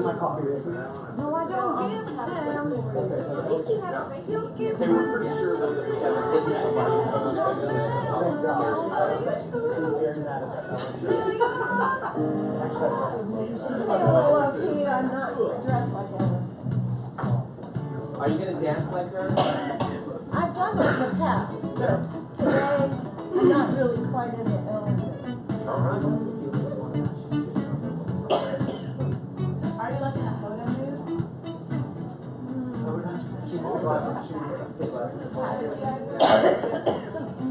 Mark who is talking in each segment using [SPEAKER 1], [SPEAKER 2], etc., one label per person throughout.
[SPEAKER 1] No, I don't give a damn. At least you have a face. You give a damn.
[SPEAKER 2] We're pretty sure that we have a hidden somebody.
[SPEAKER 1] Oh, Pete, I'm not dressed like that.
[SPEAKER 2] Are you going to dance like her?
[SPEAKER 1] I've done it in the past, but today I'm not really quite in the element.
[SPEAKER 2] Alright.
[SPEAKER 1] Are you like in a photo mood?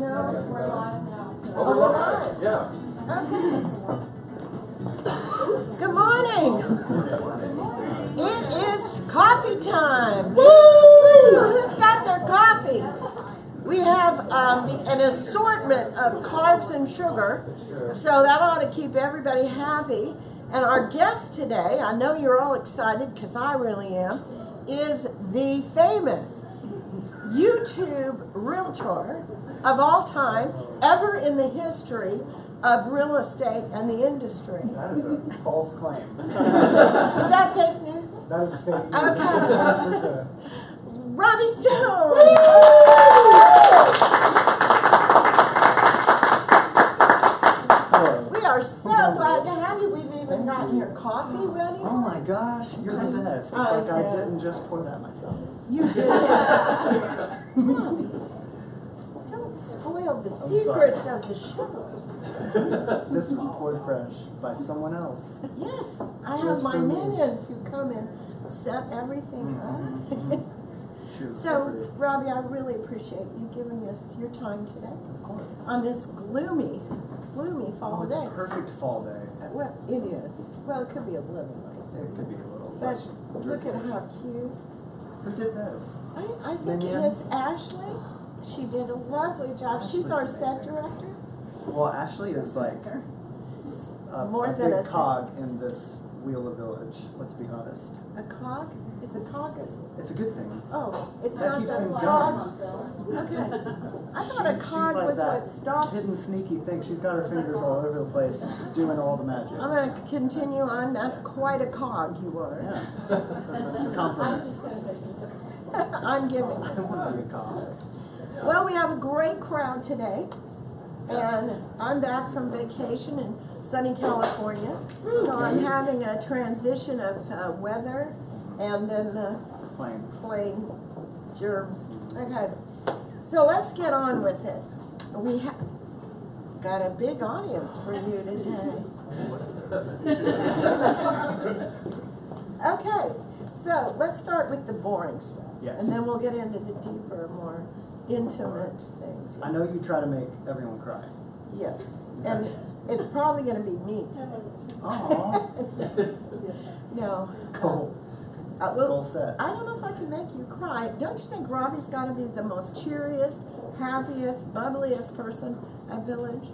[SPEAKER 1] No, we're live now.
[SPEAKER 2] Oh, we're live. Yeah.
[SPEAKER 1] Okay. Good morning. It is coffee time. Woo! Who's got their coffee? We have an assortment of carbs and sugar, so that ought to keep everybody happy. And our guest today, I know you're all excited because I really am, is the famous YouTube realtor of all time, ever in the history of real estate and the industry.
[SPEAKER 3] That is a false claim.
[SPEAKER 1] Is that fake news?
[SPEAKER 3] That is fake news.
[SPEAKER 1] Okay.
[SPEAKER 3] 100%.
[SPEAKER 1] Robby Stone! We are so glad to have you. We've even gotten your coffee ready.
[SPEAKER 3] Oh my gosh, you're the best. It's like I didn't just pour that myself.
[SPEAKER 1] You did it. Robby, don't spoil the secrets of the show.
[SPEAKER 3] This was poured fresh by someone else.
[SPEAKER 1] Yes, I have
[SPEAKER 3] Just
[SPEAKER 1] my
[SPEAKER 3] for me.
[SPEAKER 1] minions who come and set everything up.
[SPEAKER 3] She was
[SPEAKER 1] So,
[SPEAKER 3] pretty.
[SPEAKER 1] Robby, I really appreciate you giving us your time today
[SPEAKER 3] Of course.
[SPEAKER 1] on this gloomy fall
[SPEAKER 3] Oh, it's
[SPEAKER 1] day.
[SPEAKER 3] a perfect fall day.
[SPEAKER 1] Well, it is. Well, it could be a little nicer.
[SPEAKER 3] It could be a little
[SPEAKER 1] But
[SPEAKER 3] less
[SPEAKER 1] look
[SPEAKER 3] drizzly.
[SPEAKER 1] at how cute.
[SPEAKER 3] Who did this?
[SPEAKER 1] I think
[SPEAKER 3] Minions?
[SPEAKER 1] Miss Ashley, she did a lovely job. She's our
[SPEAKER 3] Ashley's
[SPEAKER 1] set
[SPEAKER 3] amazing.
[SPEAKER 1] director.
[SPEAKER 3] Well, Ashley is like
[SPEAKER 1] More
[SPEAKER 3] a
[SPEAKER 1] than
[SPEAKER 3] big
[SPEAKER 1] a
[SPEAKER 3] cog in this wheel of village, let's be honest.
[SPEAKER 1] A cog? Is a cog a...
[SPEAKER 3] It's a good thing.
[SPEAKER 1] Oh, it's
[SPEAKER 3] That
[SPEAKER 1] not
[SPEAKER 3] keeps
[SPEAKER 1] the
[SPEAKER 3] things
[SPEAKER 1] cog? Okay. I thought a
[SPEAKER 3] She's
[SPEAKER 1] cog
[SPEAKER 3] like
[SPEAKER 1] was
[SPEAKER 3] that
[SPEAKER 1] what stopped.
[SPEAKER 3] hidden sneaky thing. She's got her fingers all over the place, doing all the magic.
[SPEAKER 1] I'm going to continue on. That's quite a cog you are.
[SPEAKER 3] Yeah, it's a compliment.
[SPEAKER 1] I'm giving.
[SPEAKER 3] I want to be a cog.
[SPEAKER 1] Well, we have a great crowd today. And I'm back from vacation in sunny California. So I'm having a transition of weather and then the plain germs. Okay. So let's get on with it. We have got a big audience for you today. Okay. So let's start with the boring stuff.
[SPEAKER 3] Yes.
[SPEAKER 1] And then we'll get into the deeper, more intimate things.
[SPEAKER 3] I know you try to make everyone cry.
[SPEAKER 1] Yes, and it's probably going to be me today.
[SPEAKER 3] Aww.
[SPEAKER 1] No.
[SPEAKER 3] Goal.
[SPEAKER 1] Well,
[SPEAKER 3] Goal set.
[SPEAKER 1] I don't know if I can make you cry. Don't you think Robby's got to be the most cheeriest, happiest, bubbliest person at Village?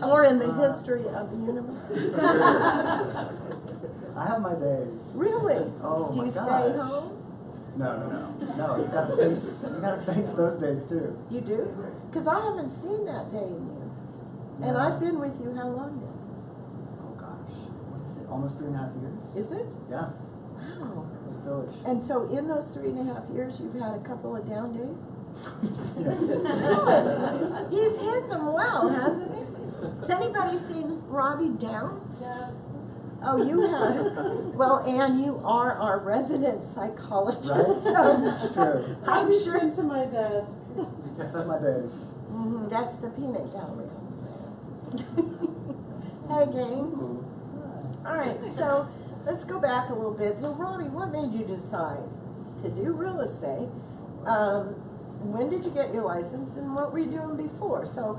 [SPEAKER 1] Or in the history of the universe?
[SPEAKER 3] I have my days.
[SPEAKER 1] Really?
[SPEAKER 3] Oh
[SPEAKER 1] Do
[SPEAKER 3] my
[SPEAKER 1] you
[SPEAKER 3] gosh.
[SPEAKER 1] stay home?
[SPEAKER 3] No. No, you gotta face those days too.
[SPEAKER 1] You do? Because I haven't seen that day in you. And I've been with you how long now?
[SPEAKER 3] Oh gosh. What is it? Almost 3.5 years?
[SPEAKER 1] Is it?
[SPEAKER 3] Yeah.
[SPEAKER 1] Wow.
[SPEAKER 3] At Village.
[SPEAKER 1] And so in those 3.5 years, you've had a couple of down days?
[SPEAKER 3] Yes.
[SPEAKER 1] He's hit them well, hasn't he? Has anybody seen Robby down?
[SPEAKER 4] Yes.
[SPEAKER 1] Oh, you have. Well, Anne, you are our resident psychologist.
[SPEAKER 3] Right?
[SPEAKER 1] So
[SPEAKER 3] It's true.
[SPEAKER 1] I'm
[SPEAKER 4] I've
[SPEAKER 1] sure.
[SPEAKER 4] been to my desk.
[SPEAKER 3] I've had my days.
[SPEAKER 1] That's the peanut gallery. Hey, gang. All right, so let's go back a little bit. So, Robby, what made you decide to do real estate? When did you get your license, and what were you doing before? So,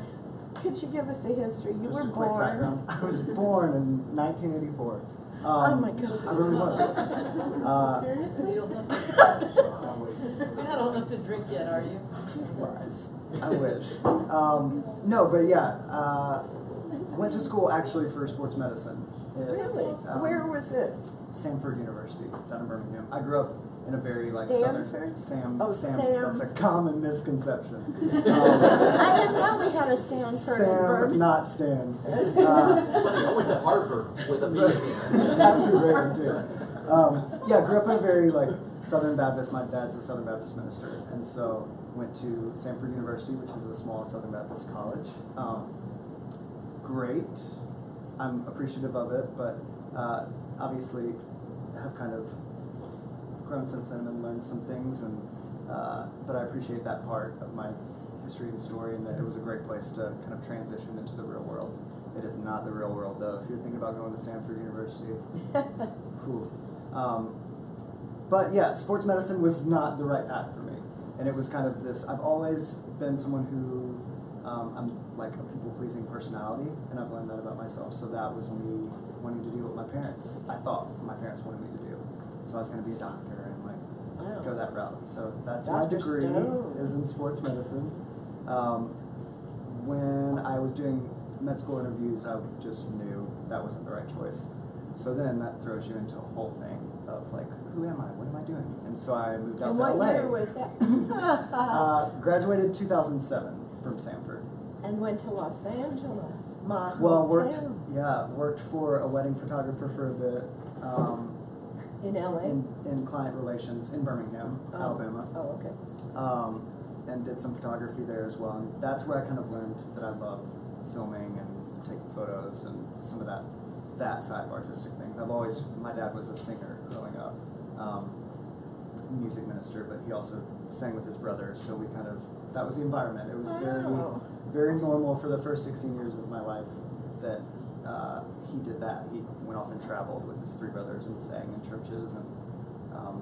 [SPEAKER 1] could you give us a history? You
[SPEAKER 3] Just
[SPEAKER 1] were
[SPEAKER 3] a quick
[SPEAKER 1] born.
[SPEAKER 3] background. I was born in 1984.
[SPEAKER 1] Oh my God.
[SPEAKER 3] I really was.
[SPEAKER 4] Seriously? You're not old enough to drink yet, are you?
[SPEAKER 3] Lies. I wish. No, but yeah, I went to school actually for sports medicine.
[SPEAKER 1] Really? Where was it?
[SPEAKER 3] Stanford University, down in Birmingham. I grew up in a very like
[SPEAKER 1] Stanford?
[SPEAKER 3] Sam.
[SPEAKER 1] Oh, Sam.
[SPEAKER 3] That's a common misconception.
[SPEAKER 1] I didn't know we had a Stanford in
[SPEAKER 3] Sam,
[SPEAKER 1] Birmingham.
[SPEAKER 3] not Stan.
[SPEAKER 2] Funny, I went to Harvard with a PhD.
[SPEAKER 3] That's a great one too. Yeah, grew up in a very like Southern Baptist. My dad's a Southern Baptist minister, and so went to Stanford University, which is a small Southern Baptist college. Great. I'm appreciative of it, but obviously have kind of grown since then and learned some things, and but I appreciate that part of my history and story, and that it was a great place to kind of transition into the real world. It is not the real world, though. If you're thinking about going to Stanford University, whew. But yeah, sports medicine was not the right path for me, and it was kind of this. I've always been someone who I'm like a people-pleasing personality, and I've learned that about myself. So that was me wanting to do what my parents, I thought my parents wanted me to do. So I was going to be a doctor and like go that route. So that's my
[SPEAKER 1] Dr.
[SPEAKER 3] degree
[SPEAKER 1] Stone.
[SPEAKER 3] is in sports medicine. When I was doing med school interviews, I just knew that wasn't the right choice. So then that throws you into a whole thing of like, who am I? What am I doing? And so I moved out
[SPEAKER 1] And
[SPEAKER 3] to
[SPEAKER 1] what
[SPEAKER 3] LA.
[SPEAKER 1] year was that?
[SPEAKER 3] Graduated 2007 from Stanford.
[SPEAKER 1] And went to Los Angeles, my
[SPEAKER 3] Well,
[SPEAKER 1] hometown.
[SPEAKER 3] worked for a wedding photographer for a bit.
[SPEAKER 1] In LA?
[SPEAKER 3] In client relations in Birmingham, Alabama.
[SPEAKER 1] Oh, okay.
[SPEAKER 3] And did some photography there as well. And that's where I kind of learned that I love filming and taking photos and some of that side of artistic things. My dad was a singer growing up, music minister, but he also sang with his brothers, so that was the environment. It was very normal for the first 16 years of my life that he did that. He went off and traveled with his three brothers and sang in churches, and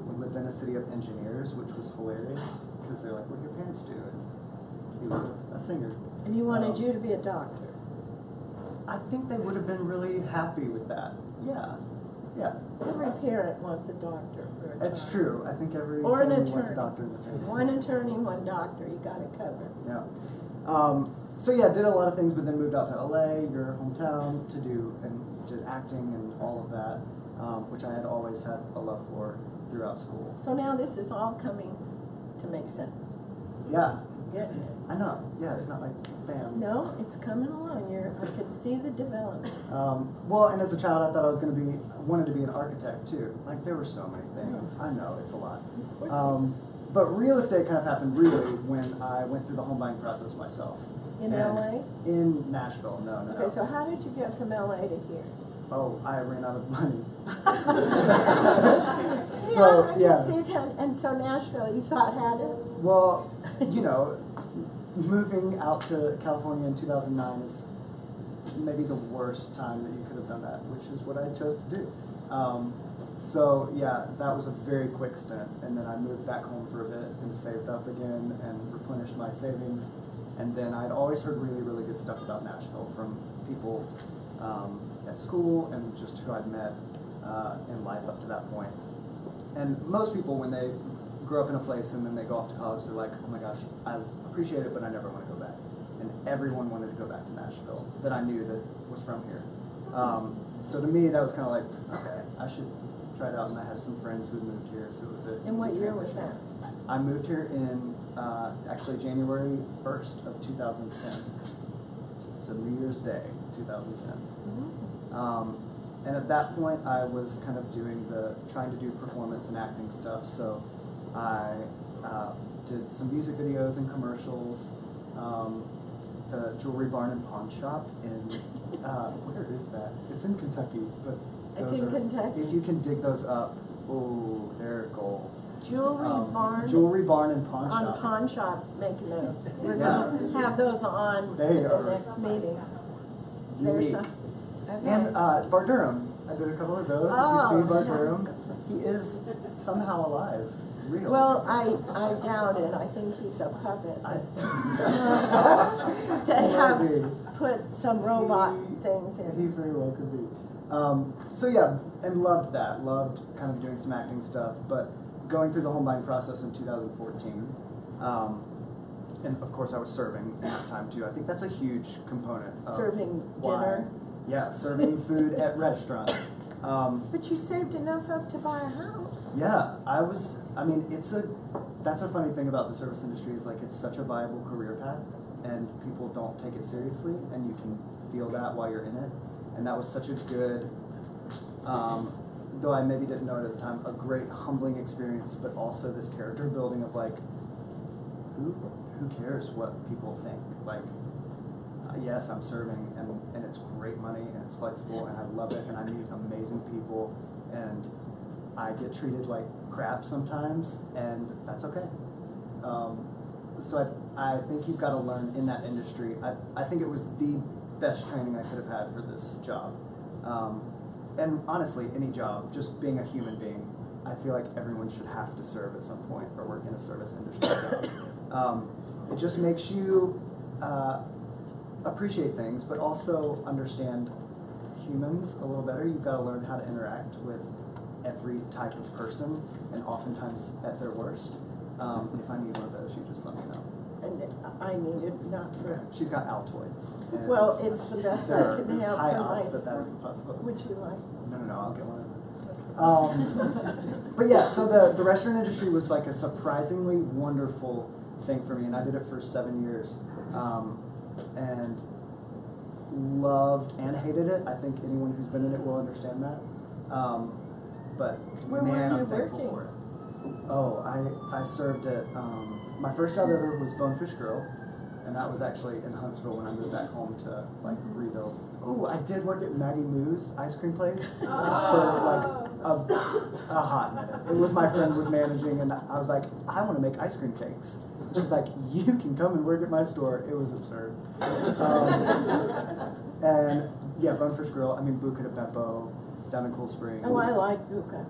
[SPEAKER 3] we lived in a city of engineers, which was hilarious, because they're like, what do your parents do? And he was a singer.
[SPEAKER 1] And he wanted you to be a doctor.
[SPEAKER 3] I think they would have been really happy with that. Yeah.
[SPEAKER 1] Every parent wants a doctor for a
[SPEAKER 3] That's
[SPEAKER 1] child.
[SPEAKER 3] true. I think every
[SPEAKER 1] Or an
[SPEAKER 3] family wants a
[SPEAKER 1] attorney.
[SPEAKER 3] doctor in the family.
[SPEAKER 1] One attorney, one doctor, you got it covered.
[SPEAKER 3] Yeah. So yeah, did a lot of things, but then moved out to LA, your hometown, did acting and all of that, which I had always had a love for throughout school.
[SPEAKER 1] So now this is all coming to make sense.
[SPEAKER 3] Yeah,
[SPEAKER 1] Getting it.
[SPEAKER 3] I know. Yeah, it's not like bam.
[SPEAKER 1] No, it's coming along. I can see the development.
[SPEAKER 3] Well, and as a child, I thought I wanted to be an architect too. Like there were so many things. I know it's a lot. But real estate kind of happened really when I went through the home buying process myself.
[SPEAKER 1] In LA?
[SPEAKER 3] In Nashville, no.
[SPEAKER 1] Okay, so how did you get from LA to here?
[SPEAKER 3] Oh, I ran out of money.
[SPEAKER 1] Yeah. See that, and so Nashville, you thought had it?
[SPEAKER 3] Well, moving out to California in 2009 is maybe the worst time that you could have done that, which is what I chose to do. So yeah, that was a very quick stint, and then I moved back home for a bit and saved up again and replenished my savings. And then I'd always heard really, really good stuff about Nashville from people at school and just who I'd met in life up to that point. And most people, when they grow up in a place and then they go off to college, they're like, oh my gosh, I appreciate it, but I never want to go back. And everyone wanted to go back to Nashville that I knew that was from here. So to me, that was kind of like, okay, I should try it out. And I had some friends who had moved here, so it was a
[SPEAKER 1] And what
[SPEAKER 3] easy
[SPEAKER 1] year was
[SPEAKER 3] transition.
[SPEAKER 1] that?
[SPEAKER 3] I moved here in actually January 1st of 2010. So New Year's Day, 2010. And at that point, I was kind of trying to do performance and acting stuff. So I did some music videos and commercials. The Jewelry Barn and Pawn Shop in, where is that? It's in Kentucky, but
[SPEAKER 1] It's in Kentucky?
[SPEAKER 3] If you can dig those up, ooh, they're gold.
[SPEAKER 1] Jewelry Barn?
[SPEAKER 3] Jewelry Barn and Pawn Shop.
[SPEAKER 1] On Pawn Shop, make a note. We're
[SPEAKER 3] Yeah.
[SPEAKER 1] going to have those on
[SPEAKER 3] They
[SPEAKER 1] at
[SPEAKER 3] are
[SPEAKER 1] the next meeting.
[SPEAKER 3] Unique. And Bart Durham. I did a couple of those. If you see Bart Durham, he is somehow alive. Real.
[SPEAKER 1] Well, I doubt it. I think he's a puppet. They have put some robot things in.
[SPEAKER 3] He very well could be. So yeah, and loved that. Loved kind of doing some acting stuff, but going through the home buying process in 2014. And of course I was serving at that time too. I think that's a huge component of
[SPEAKER 1] Serving
[SPEAKER 3] why.
[SPEAKER 1] dinner?
[SPEAKER 3] Yeah, serving food at restaurants.
[SPEAKER 1] But you saved enough up to buy a house.
[SPEAKER 3] Yeah, that's a funny thing about the service industry is like it's such a viable career path and people don't take it seriously and you can feel that while you're in it. And that was such a good, though I maybe didn't know it at the time, a great humbling experience, but also this character building of like, who cares what people think? Like, yes, I'm serving and it's great money and it's flexible and I love it and I meet amazing people and I get treated like crap sometimes and that's okay. So I think you've got to learn in that industry. I think it was the best training I could have had for this job. And honestly, any job, just being a human being, I feel like everyone should have to serve at some point or work in a service industry job. It just makes you appreciate things, but also understand humans a little better. You've got to learn how to interact with every type of person, and oftentimes at their worst. If I need one of those, you just let me know.
[SPEAKER 1] And I need it not for.
[SPEAKER 3] She's got Altoids.
[SPEAKER 1] Well, it's the best I can have
[SPEAKER 3] high
[SPEAKER 1] for my.
[SPEAKER 3] odds that is a possibility.
[SPEAKER 1] Would you like?
[SPEAKER 3] No, I'll get one of them. But yeah, so the restaurant industry was like a surprisingly wonderful thing for me, and I did it for 7 years, and loved and hated it. I think anyone who's been in it will understand that. But
[SPEAKER 1] Where
[SPEAKER 3] man,
[SPEAKER 1] were you
[SPEAKER 3] I'm thankful
[SPEAKER 1] working?
[SPEAKER 3] for it. Oh, I served at my first job ever was Bonefish Grill, and that was actually in Huntsville when I moved back home to like rebuild. Ooh, I did work at Maggie Moo's ice cream place for like a hot minute. It was my friend was managing, and I was like, I want to make ice cream cakes. And she was like, you can come and work at my store. It was absurd. And yeah, Bonefish Grill. I mean, Buca de Beppo down in Cool Springs.
[SPEAKER 1] Oh, I like Buca.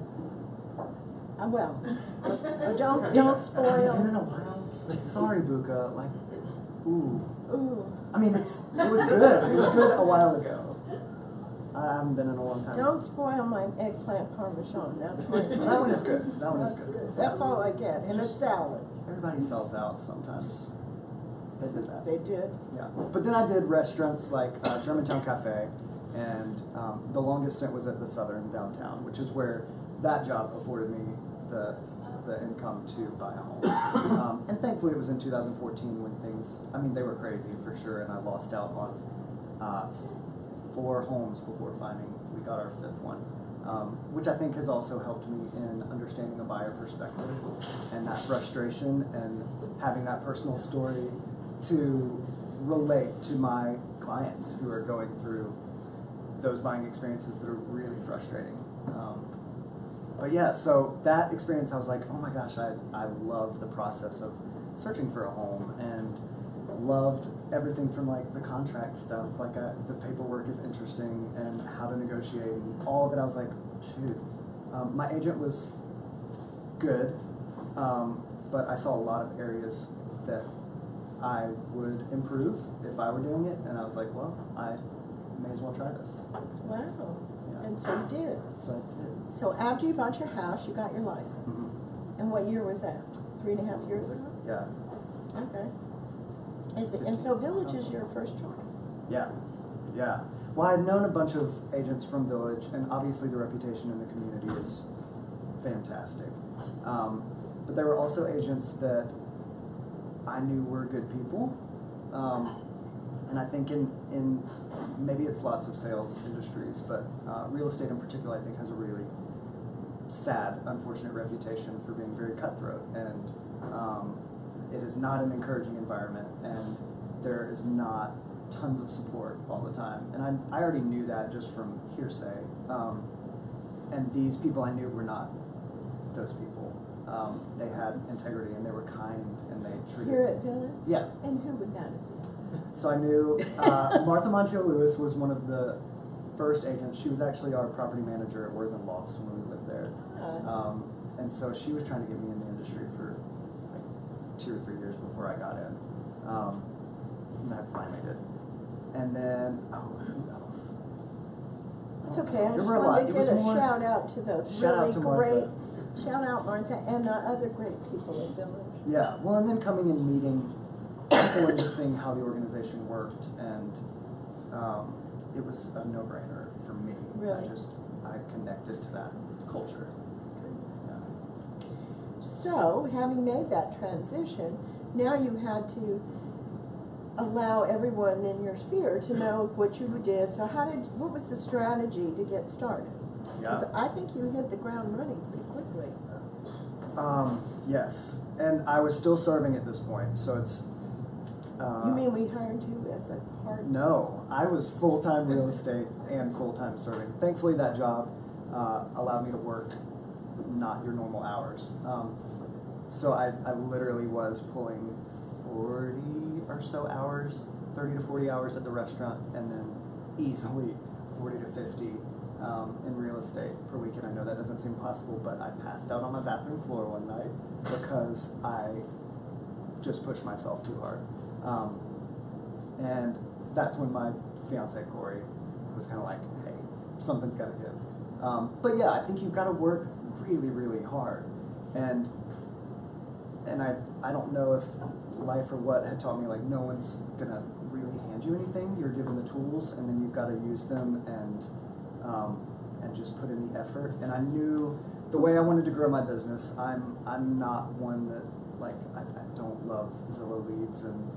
[SPEAKER 1] Well, don't
[SPEAKER 3] Have you
[SPEAKER 1] spoil.
[SPEAKER 3] been in a while? Sorry, Buca. Like, ooh.
[SPEAKER 1] Ooh.
[SPEAKER 3] I mean, it was good. It was good a while ago. I haven't been in a long time.
[SPEAKER 1] Don't spoil my eggplant parmesan. That's my
[SPEAKER 3] That one is good. That one is good.
[SPEAKER 1] That's all I get. And a salad.
[SPEAKER 3] Everybody sells out sometimes. They did that.
[SPEAKER 1] They did.
[SPEAKER 3] Yeah. But then I did restaurants like Germantown Cafe, and the longest stint was at the Southern downtown, which is where that job afforded me the income to buy a home. And thankfully it was in 2014 when things, I mean, they were crazy for sure, and I lost out on 4 homes before we got our 5th one. Which I think has also helped me in understanding a buyer perspective and that frustration and having that personal story to relate to my clients who are going through those buying experiences that are really frustrating. But yeah, so that experience, I was like, oh my gosh, I love the process of searching for a home and loved everything from like the contract stuff, like the paperwork is interesting and how to negotiate and all of it. I was like, shoot. My agent was good, but I saw a lot of areas that I would improve if I were doing it, and I was like, well, I may as well try this.
[SPEAKER 1] Wow.
[SPEAKER 3] Yeah.
[SPEAKER 1] And so you did.
[SPEAKER 3] So I did.
[SPEAKER 1] So after you bought your house, you got your license.
[SPEAKER 3] Mm-hmm.
[SPEAKER 1] And what year was that? 3.5 years ago?
[SPEAKER 3] Yeah.
[SPEAKER 1] Okay. And so Village is your first choice?
[SPEAKER 3] Yeah. Well, I'd known a bunch of agents from Village, and obviously the reputation in the community is fantastic. But there were also agents that I knew were good people. And I think in maybe it's lots of sales industries, but real estate in particular, I think, has a really sad, unfortunate reputation for being very cutthroat, and it is not an encouraging environment, and there is not tons of support all the time. And I already knew that just from hearsay. And these people I knew were not those people. They had integrity, and they were kind, and they treated...
[SPEAKER 1] Here at Village?
[SPEAKER 3] Yeah.
[SPEAKER 1] And who would that be?
[SPEAKER 3] So I knew Martha Montiel Lewis was one of the first agents. She was actually our property manager at Worthing Lofts when we lived there. And so she was trying to get me in the industry for like 2 or 3 years before I got in. And I finally did. And then, who else?
[SPEAKER 1] It's okay. I
[SPEAKER 3] There
[SPEAKER 1] just
[SPEAKER 3] were a
[SPEAKER 1] wanted
[SPEAKER 3] lot.
[SPEAKER 1] to
[SPEAKER 3] It
[SPEAKER 1] get
[SPEAKER 3] was
[SPEAKER 1] a
[SPEAKER 3] more-
[SPEAKER 1] shout out to those
[SPEAKER 3] Shout out
[SPEAKER 1] really
[SPEAKER 3] to
[SPEAKER 1] great.
[SPEAKER 3] Martha.
[SPEAKER 1] Shout out Martha and other great people at Village.
[SPEAKER 3] Yeah, well, and then coming and meeting people and just seeing how the organization worked, and it was a no-brainer for me.
[SPEAKER 1] Really?
[SPEAKER 3] I I connected to that culture. Yeah.
[SPEAKER 1] So, having made that transition, now you had to allow everyone in your sphere to know what you did. So what was the strategy to get started? Because I think you hit the ground running pretty quickly.
[SPEAKER 3] Yes, and I was still serving at this point, so it's...
[SPEAKER 1] you mean we hired you as a part?
[SPEAKER 3] No, I was full-time real estate and full-time serving. Thankfully, that job allowed me to work not your normal hours. So I literally was pulling 40 or so hours, 30 to 40 hours at the restaurant, and then easily 40 to 50 in real estate per week. And I know that doesn't seem possible, but I passed out on my bathroom floor one night because I just pushed myself too hard. And that's when my fiance Corey was kind of like, hey, something's got to give. But yeah, I think you've got to work really, really hard. And I don't know if life or what had taught me, like, no one's gonna really hand you anything. You're given the tools, and then you've got to use them and just put in the effort. And I knew the way I wanted to grow my business. I'm not one that, like, I don't love Zillow leads and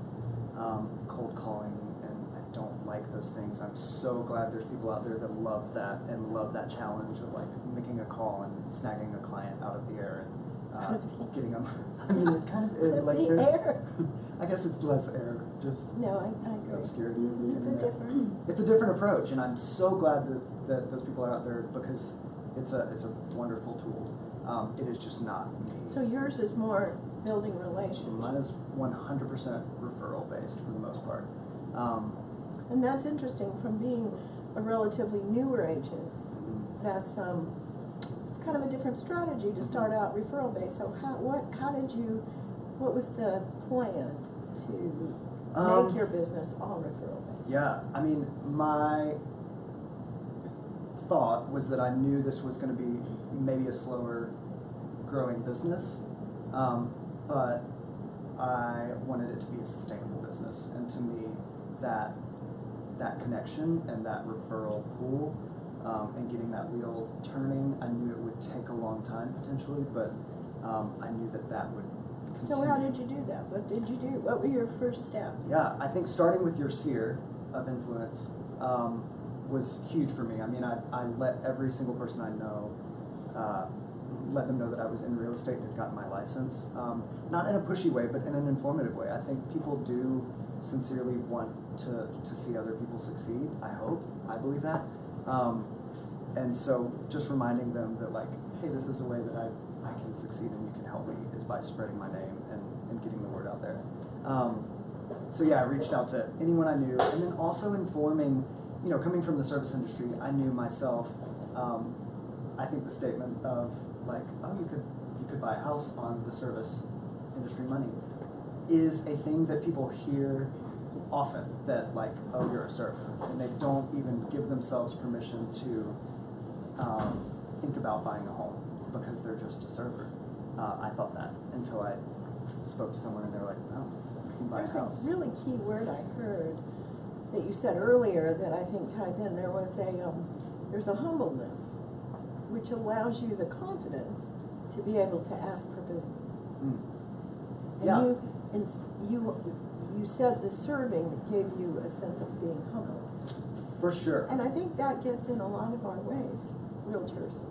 [SPEAKER 3] cold calling, and I don't like those things. I'm so glad there's people out there that love that and love that challenge of, like, making a call and snagging a client out of the air and getting them. I mean, it kind of is like there's. Air. I guess it's less air, just
[SPEAKER 1] no, I agree.
[SPEAKER 3] Obscurity of the
[SPEAKER 1] it's
[SPEAKER 3] internet. It's a different approach, and I'm so glad that those people are out there because it's a wonderful tool. It is just not me.
[SPEAKER 1] So yours is more building relationships.
[SPEAKER 3] Mine is 100% referral based for the most part.
[SPEAKER 1] And that's interesting from being a relatively newer agent. That's it's kind of a different strategy to start out referral based. So what was the plan to make your business all referral based?
[SPEAKER 3] Yeah, I mean, my thought was that I knew this was going to be maybe a slower growing business, but I wanted it to be a sustainable business. And to me, that connection and that referral pool and getting that wheel turning, I knew it would take a long time potentially, but I knew that would continue.
[SPEAKER 1] So how did you do that? What did you do? What were your first steps?
[SPEAKER 3] Yeah, I think starting with your sphere of influence was huge for me. I mean, I let every single person I know, let them know that I was in real estate and had gotten my license. Not in a pushy way, but in an informative way. I think people do sincerely want to see other people succeed. I hope. I believe that. And so just reminding them that, like, hey, this is a way that I can succeed and you can help me is by spreading my name and getting the word out there. So yeah, I reached out to anyone I knew, and then also informing, you know, coming from the service industry, I knew myself, I think the statement of, like, oh, you could buy a house on the service industry money is a thing that people hear often, that, like, oh, you're a server, and they don't even give themselves permission to think about buying a home because they're just a server. I thought that until I spoke to someone and they were like, no, you can buy a house.
[SPEAKER 1] There's a really key word I heard that you said earlier that I think ties in. There was there's a humbleness which allows you the confidence to be able to ask for business. And you said the serving gave you a sense of being humble.
[SPEAKER 3] For sure.
[SPEAKER 1] And I think that gets in a lot of our ways, realtors.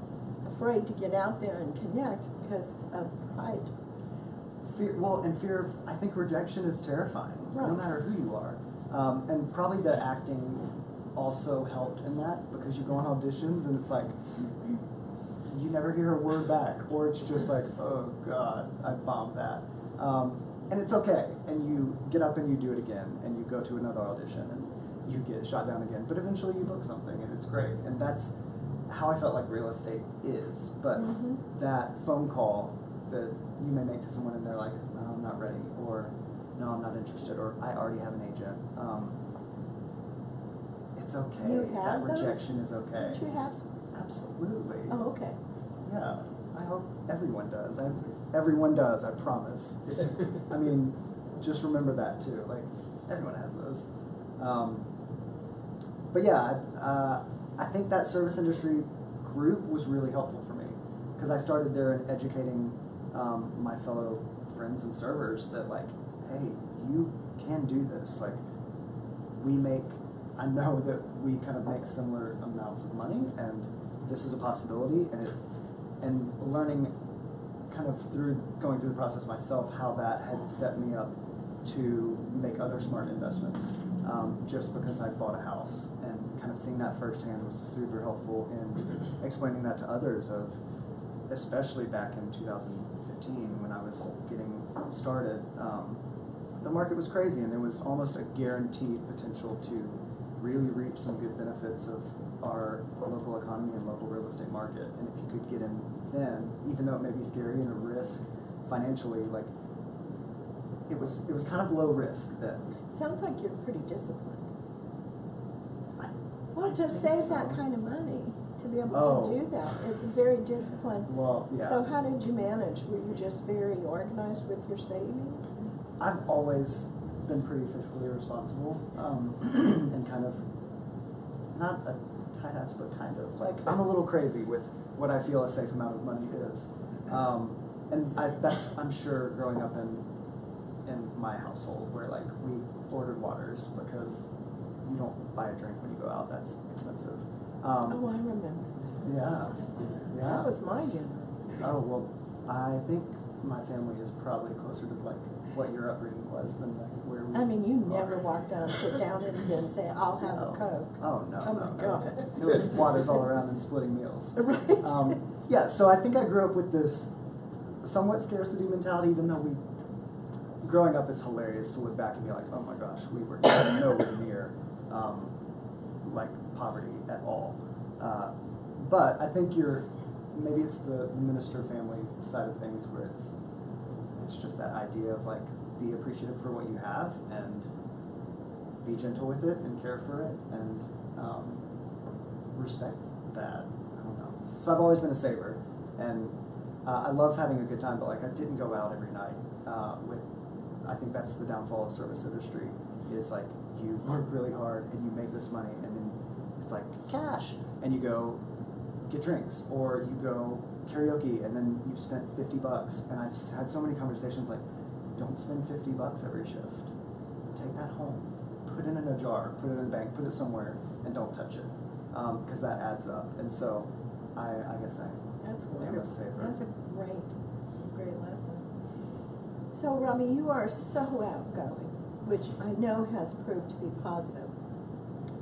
[SPEAKER 1] Afraid to get out there and connect because of pride.
[SPEAKER 3] Fear of, I think rejection is terrifying,
[SPEAKER 1] right,
[SPEAKER 3] no matter who you are. And probably the acting also helped in that, because you go on auditions and it's like, you never hear a word back, or it's just like, oh God, I bombed that. And it's okay, and you get up and you do it again, and you go to another audition, and you get shot down again, but eventually you book something, and it's great. And that's how I felt like real estate is. But that phone call that you may make to someone and they're like, no, I'm not ready, or no, I'm not interested, or I already have an agent. It's okay.
[SPEAKER 1] You have
[SPEAKER 3] that rejection is okay.
[SPEAKER 1] Did you have some?
[SPEAKER 3] Absolutely.
[SPEAKER 1] Oh, okay.
[SPEAKER 3] Yeah, I hope everyone does. Everyone does, I promise. I mean, just remember that too. Like, everyone has those. But yeah, I think that service industry group was really helpful for me because I started there and educating my fellow friends and servers that like, hey, you can do this. Like, I know that we kind of make similar amounts of money, and this is a possibility, and learning kind of going through the process myself, how that had set me up to make other smart investments, just because I bought a house, and kind of seeing that firsthand was super helpful in explaining that to others, especially back in 2015 when I was getting started. The market was crazy, and there was almost a guaranteed potential to really reap some good benefits of our local economy and local real estate market. And if you could get in then, even though it may be scary and a risk financially, like it was kind of low risk then.
[SPEAKER 1] Sounds like you're pretty disciplined. Well, to save that kind of money, to be able to do that is very disciplined.
[SPEAKER 3] Well, yeah.
[SPEAKER 1] So how did you manage? Were you just very organized with your savings?
[SPEAKER 3] I've always been pretty fiscally responsible, and kind of, not a tight ass, but kind of, like, I'm a little crazy with what I feel a safe amount of money is. And that's, I'm sure, growing up in my household, where, like, we ordered waters because you don't buy a drink when you go out, that's expensive.
[SPEAKER 1] Oh, I remember.
[SPEAKER 3] Yeah.
[SPEAKER 1] That was my dinner.
[SPEAKER 3] Oh, well, I think my family is probably closer to, like, what your upbringing was than like where we
[SPEAKER 1] I mean, you never walked down and sit down and say, I'll have a Coke.
[SPEAKER 3] Oh, no.
[SPEAKER 1] Oh, my God.
[SPEAKER 3] There was waters all around and splitting meals.
[SPEAKER 1] Right.
[SPEAKER 3] Yeah, so I think I grew up with this somewhat scarcity mentality, even though growing up, it's hilarious to look back and be like, oh my gosh, we were nowhere near, like, poverty at all. But I think maybe it's the minister families side of things where it's just that idea of like be appreciative for what you have and be gentle with it and care for it and respect that. I don't know. So I've always been a saver, and I love having a good time, but like I didn't go out every night. I think that's the downfall of service industry, is like you work really hard and you make this money and then it's like cash, and you go get drinks or you go karaoke and then you've spent $50. And I've had so many conversations like, don't spend $50 every shift. Take that home, put it in a jar, put it in a bank, put it somewhere, and don't touch it, because that adds up. And so I guess
[SPEAKER 1] That's
[SPEAKER 3] am a
[SPEAKER 1] wonderful.
[SPEAKER 3] saver.
[SPEAKER 1] That's a great lesson. So, Robby, you are so outgoing, which I know has proved to be positive.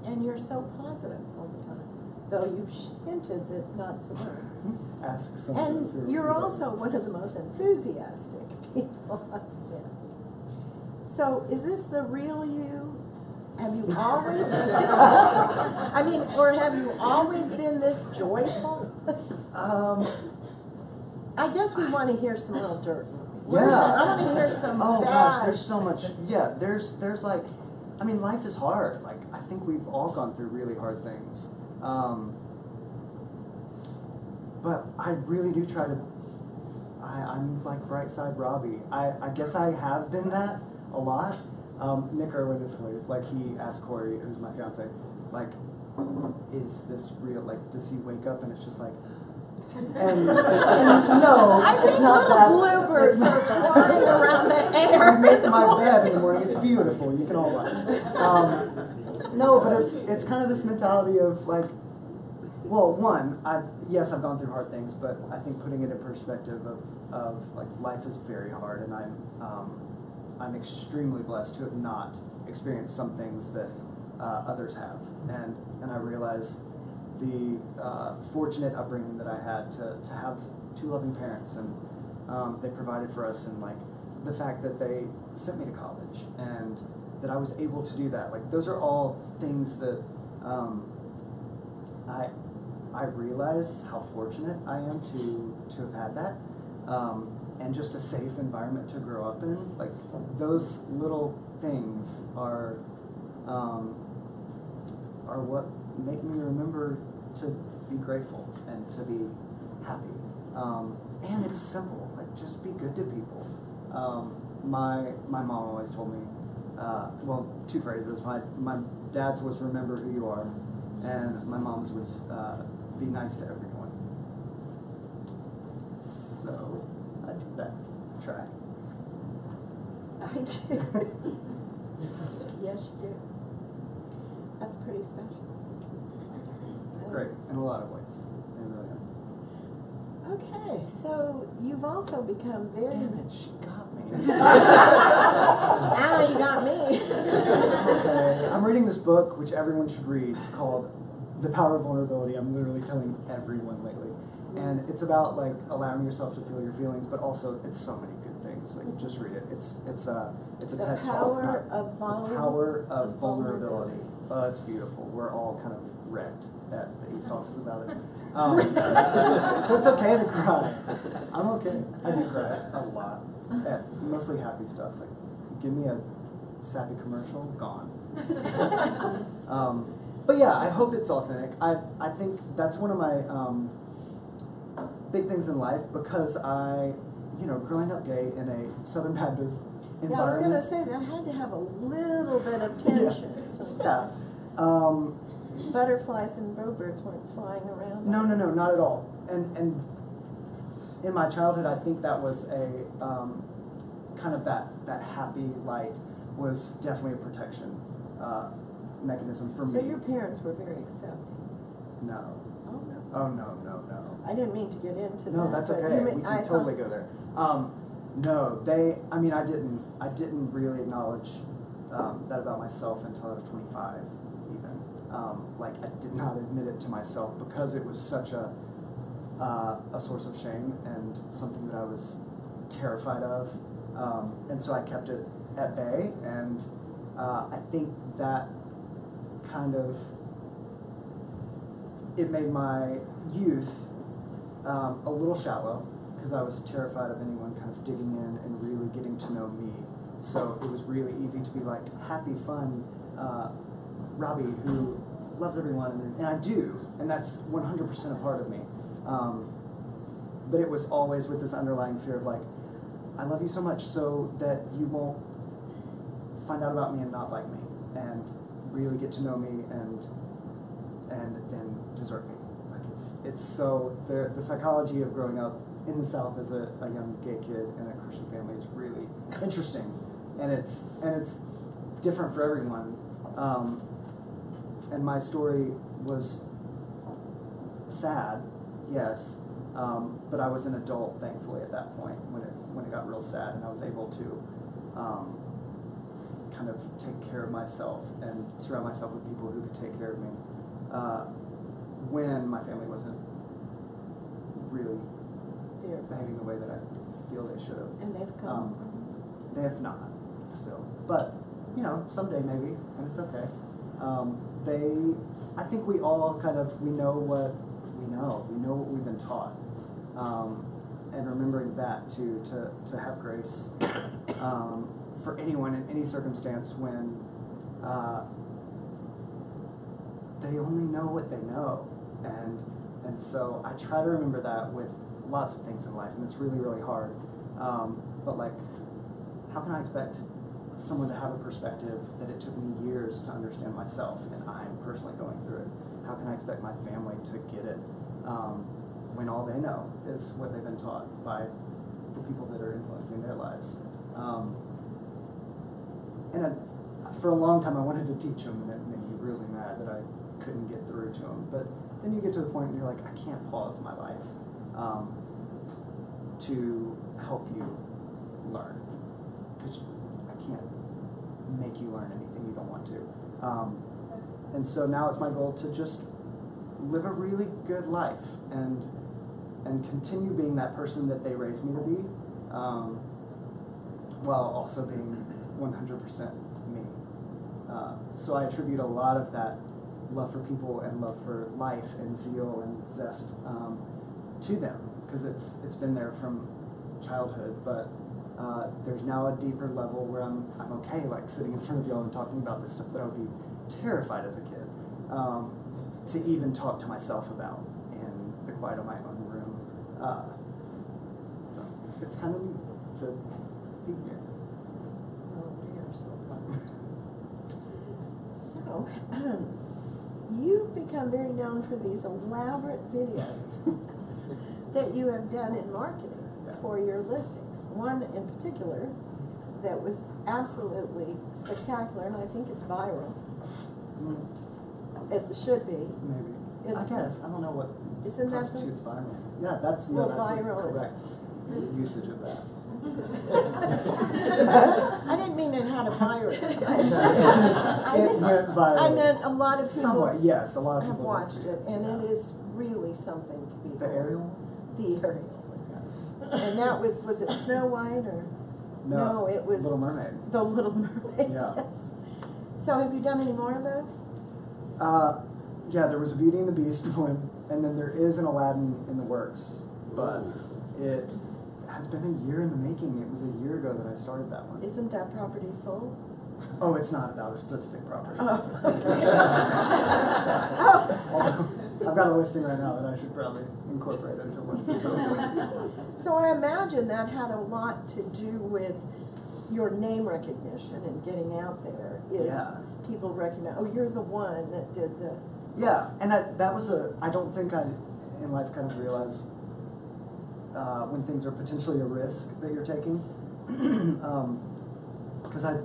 [SPEAKER 1] And you're so positive all the time, though you've hinted that not so much.
[SPEAKER 3] Ask someone.
[SPEAKER 1] And you're also one of the most enthusiastic people I've met. So, is this the real you? Have you always I mean, or have you always been this joyful? I guess we want to hear some real dirt.
[SPEAKER 3] Yeah.
[SPEAKER 1] I want to hear some
[SPEAKER 3] Oh
[SPEAKER 1] bad.
[SPEAKER 3] gosh, there's so much. Yeah, there's like, I mean, life is hard. Like, I think we've all gone through really hard things. But I really do try to, I'm like bright side Robby. I guess I have been that a lot. Nick Irwin is hilarious. Like, he asked Corey, who's my fiance, like, is this real? Like, does he wake up and it's just like, and no,
[SPEAKER 1] I think
[SPEAKER 3] it's not
[SPEAKER 1] little
[SPEAKER 3] that.
[SPEAKER 1] bluebirds
[SPEAKER 3] It's
[SPEAKER 1] are
[SPEAKER 3] not-
[SPEAKER 1] flying around the air.
[SPEAKER 3] I make my bed in the morning. It's beautiful. You can all watch. No, but it's kind of this mentality of like, well, one, I've gone through hard things, but I think putting it in perspective of like life is very hard, and I'm extremely blessed to have not experienced some things that others have, and I realize the fortunate upbringing that I had to have two loving parents, and they provided for us, and like the fact that they sent me to college and that I was able to do that. Like, those are all things that I realize how fortunate I am to have had that, and just a safe environment to grow up in. Like, those little things are what make me remember to be grateful and to be happy. And it's simple, like, just be good to people. My mom always told me, well, two phrases. My dad's was remember who you are, and my mom's was be nice to everyone. So I did that track.
[SPEAKER 1] I did. Yes, you did. That's pretty special.
[SPEAKER 3] Great, in a lot of ways. They really are.
[SPEAKER 1] Okay, so you've also become very...
[SPEAKER 3] Damn it, she got me.
[SPEAKER 1] Now you got me.
[SPEAKER 3] Okay, I'm reading this book, which everyone should read, called The Power of Vulnerability. I'm literally telling everyone lately. And it's about like allowing yourself to feel your feelings, but also it's so many good things. Like just read it. It's a TED talk.
[SPEAKER 1] The
[SPEAKER 3] Power of Vulnerability. Oh, it's beautiful. We're all kind of wrecked at the East Office about it. So it's okay to cry. I'm okay. I do cry a lot at mostly happy stuff. Like, give me a sappy commercial, gone. But yeah, I hope it's authentic. I think that's one of my big things in life, because growing up gay in a Southern Baptist environment.
[SPEAKER 1] Yeah, I was going to say that had to have a little bit of tension.
[SPEAKER 3] Yeah.
[SPEAKER 1] So
[SPEAKER 3] Yeah.
[SPEAKER 1] Butterflies and bluebirds weren't flying around.
[SPEAKER 3] No, not at all. And in my childhood, I think that was a kind of that happy light was definitely a protection mechanism for me.
[SPEAKER 1] So your parents were very accepting?
[SPEAKER 3] No.
[SPEAKER 1] Oh, no.
[SPEAKER 3] Oh, no.
[SPEAKER 1] I didn't mean to get into that.
[SPEAKER 3] No, that's okay. We can totally go there. No, I didn't really acknowledge that about myself until I was 25, even. I did not admit it to myself because it was such a source of shame and something that I was terrified of. And so I kept it at bay, and I think that kind of, it made my youth a little shallow, because I was terrified of anyone kind of digging in and really getting to know me. So it was really easy to be like happy, fun Robby who loves everyone, and I do, and that's 100% a part of me. But it was always with this underlying fear of like, I love you so much so that you won't find out about me and not like me, and really get to know me and then desert me. Like it's so the psychology of growing up in the South as a young gay kid in a Christian family is really interesting, and it's different for everyone. And my story was sad, yes, but I was an adult, thankfully, at that point when it got real sad, and I was able to kind of take care of myself and surround myself with people who could take care of me when my family wasn't really behaving the way that I feel they should have.
[SPEAKER 1] And they've come.
[SPEAKER 3] They have not, still. But, someday maybe, and it's okay. I think we all kind of, we know what we've been taught. And remembering that too, to have grace for anyone in any circumstance when they only know what they know. And so I try to remember that with lots of things in life, and it's really, really hard. But like, how can I expect someone to have a perspective that it took me years to understand myself, and I'm personally going through it? How can I expect my family to get it when all they know is what they've been taught by the people that are influencing their lives? For a long time I wanted to teach them, and it made me really mad that I couldn't get through to them. But then you get to the point where you're like, I can't pause my life to help you learn, because I can't make you learn anything you don't want to. And so now it's my goal to just live a really good life and continue being that person that they raised me to be, while also being 100% me. So I attribute a lot of that love for people and love for life and zeal and zest to them, because it's been there from childhood. But there's now a deeper level where I'm okay, like sitting in front of y'all and talking about this stuff that I would be terrified as a kid to even talk to myself about in the quiet of my own room. So it's kind of neat to be here.
[SPEAKER 1] Oh, we are so fun. So, you've become very known for these elaborate videos that you have done in marketing. for your listings. One in particular that was absolutely spectacular, and I think it's viral. It should be.
[SPEAKER 3] Maybe.
[SPEAKER 1] Is
[SPEAKER 3] I guess. I don't know what
[SPEAKER 1] Isn't that
[SPEAKER 3] constitutes viral. Yeah, that's
[SPEAKER 1] Well,
[SPEAKER 3] that's
[SPEAKER 1] viral
[SPEAKER 3] the
[SPEAKER 1] is-
[SPEAKER 3] correct usage of that.
[SPEAKER 1] I didn't mean it had a virus.
[SPEAKER 3] It went viral.
[SPEAKER 1] I meant a lot of people
[SPEAKER 3] Somewhat, yes. A lot of
[SPEAKER 1] have
[SPEAKER 3] people
[SPEAKER 1] watched
[SPEAKER 3] did
[SPEAKER 1] it,
[SPEAKER 3] see
[SPEAKER 1] and
[SPEAKER 3] yeah.
[SPEAKER 1] it is really something to behold.
[SPEAKER 3] The aerial?
[SPEAKER 1] The aerial. And that was it Snow White or? No, it was
[SPEAKER 3] Little Mermaid.
[SPEAKER 1] The Little Mermaid.
[SPEAKER 3] Yeah.
[SPEAKER 1] Yes. So have you done any more of those?
[SPEAKER 3] Yeah, there was a Beauty and the Beast one, and then there is an Aladdin in the works, but it has been a year in the making. It was a year ago that I started that one.
[SPEAKER 1] Isn't that property sold?
[SPEAKER 3] Oh, it's not about a specific property.
[SPEAKER 1] Oh.
[SPEAKER 3] Although, I've got a listing right now that I should probably incorporate into one.
[SPEAKER 1] So I imagine that had a lot to do with your name recognition and getting out there. Is
[SPEAKER 3] Yeah.
[SPEAKER 1] people recognize, oh, you're the one that did the.
[SPEAKER 3] Yeah, and that was I don't think I, in life, kind of realize when things are potentially a risk that you're taking. Because I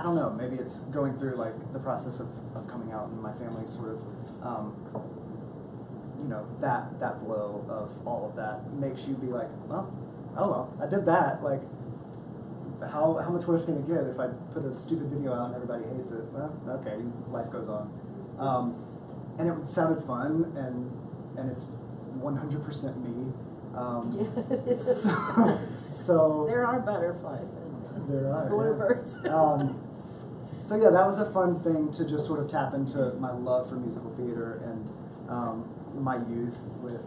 [SPEAKER 3] don't know, maybe it's going through like the process of coming out, and my family sort of, you know, that blow of all of that makes you be like, well, oh well, I did that, like, how much worse can it get if I put a stupid video out and everybody hates it? Well, okay, life goes on. And it sounded fun, and it's 100% me. So
[SPEAKER 1] There are butterflies in
[SPEAKER 3] there are
[SPEAKER 1] bluebirds.
[SPEAKER 3] Yeah. So yeah, that was a fun thing to just sort of tap into my love for musical theater and my youth with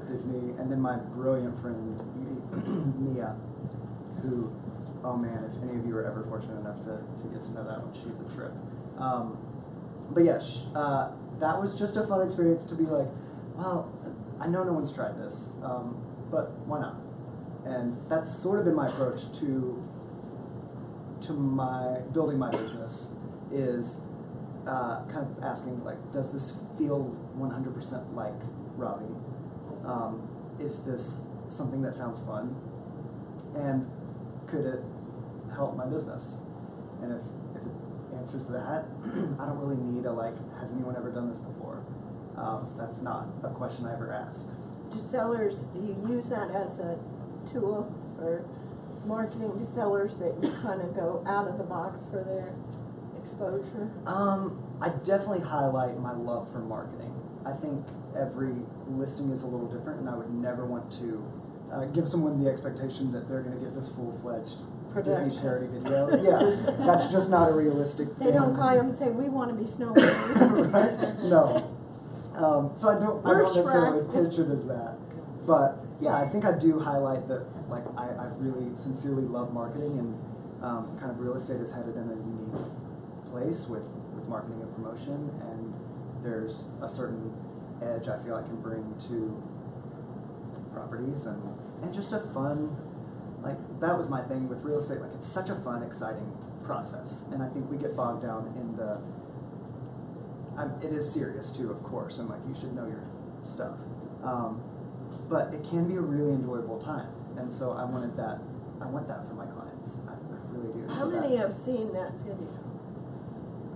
[SPEAKER 3] Disney, and then my brilliant friend Mia, who, oh man, if any of you are ever fortunate enough to get to know that one, she's a trip. But yeah, that was just a fun experience to be like, well, I know no one's tried this, but why not? And that's sort of been my approach to my building my business, is kind of asking, like, does this feel 100% like Robby? Is this something that sounds fun? And could it help my business? And if it answers that, I don't really need a, like, has anyone ever done this before? That's not a question I ever ask.
[SPEAKER 1] Do sellers, do you use that as a tool for marketing to sellers, that you kind of go out of the box for their exposure?
[SPEAKER 3] I definitely highlight my love for marketing. I think every listing is a little different, and I would never want to give someone the expectation that they're going to get this full-fledged Disney charity video. Yeah, that's just not a realistic thing.
[SPEAKER 1] They don't call you and say, we want to be Snow White.
[SPEAKER 3] Right? No. So I don't necessarily
[SPEAKER 1] Shrek.
[SPEAKER 3] pitch it as that. But yeah, I think I do highlight that, like, I really sincerely love marketing, and kind of real estate is headed in a unique place with marketing and promotion, and there's a certain edge I feel I can bring to properties, and just a fun, like, that was my thing with real estate. Like, it's such a fun, exciting process, and I think we get bogged down in the, it is serious too, of course, and like, you should know your stuff, but it can be a really enjoyable time, and so I want that for my clients. I really do.
[SPEAKER 1] How many have seen that video?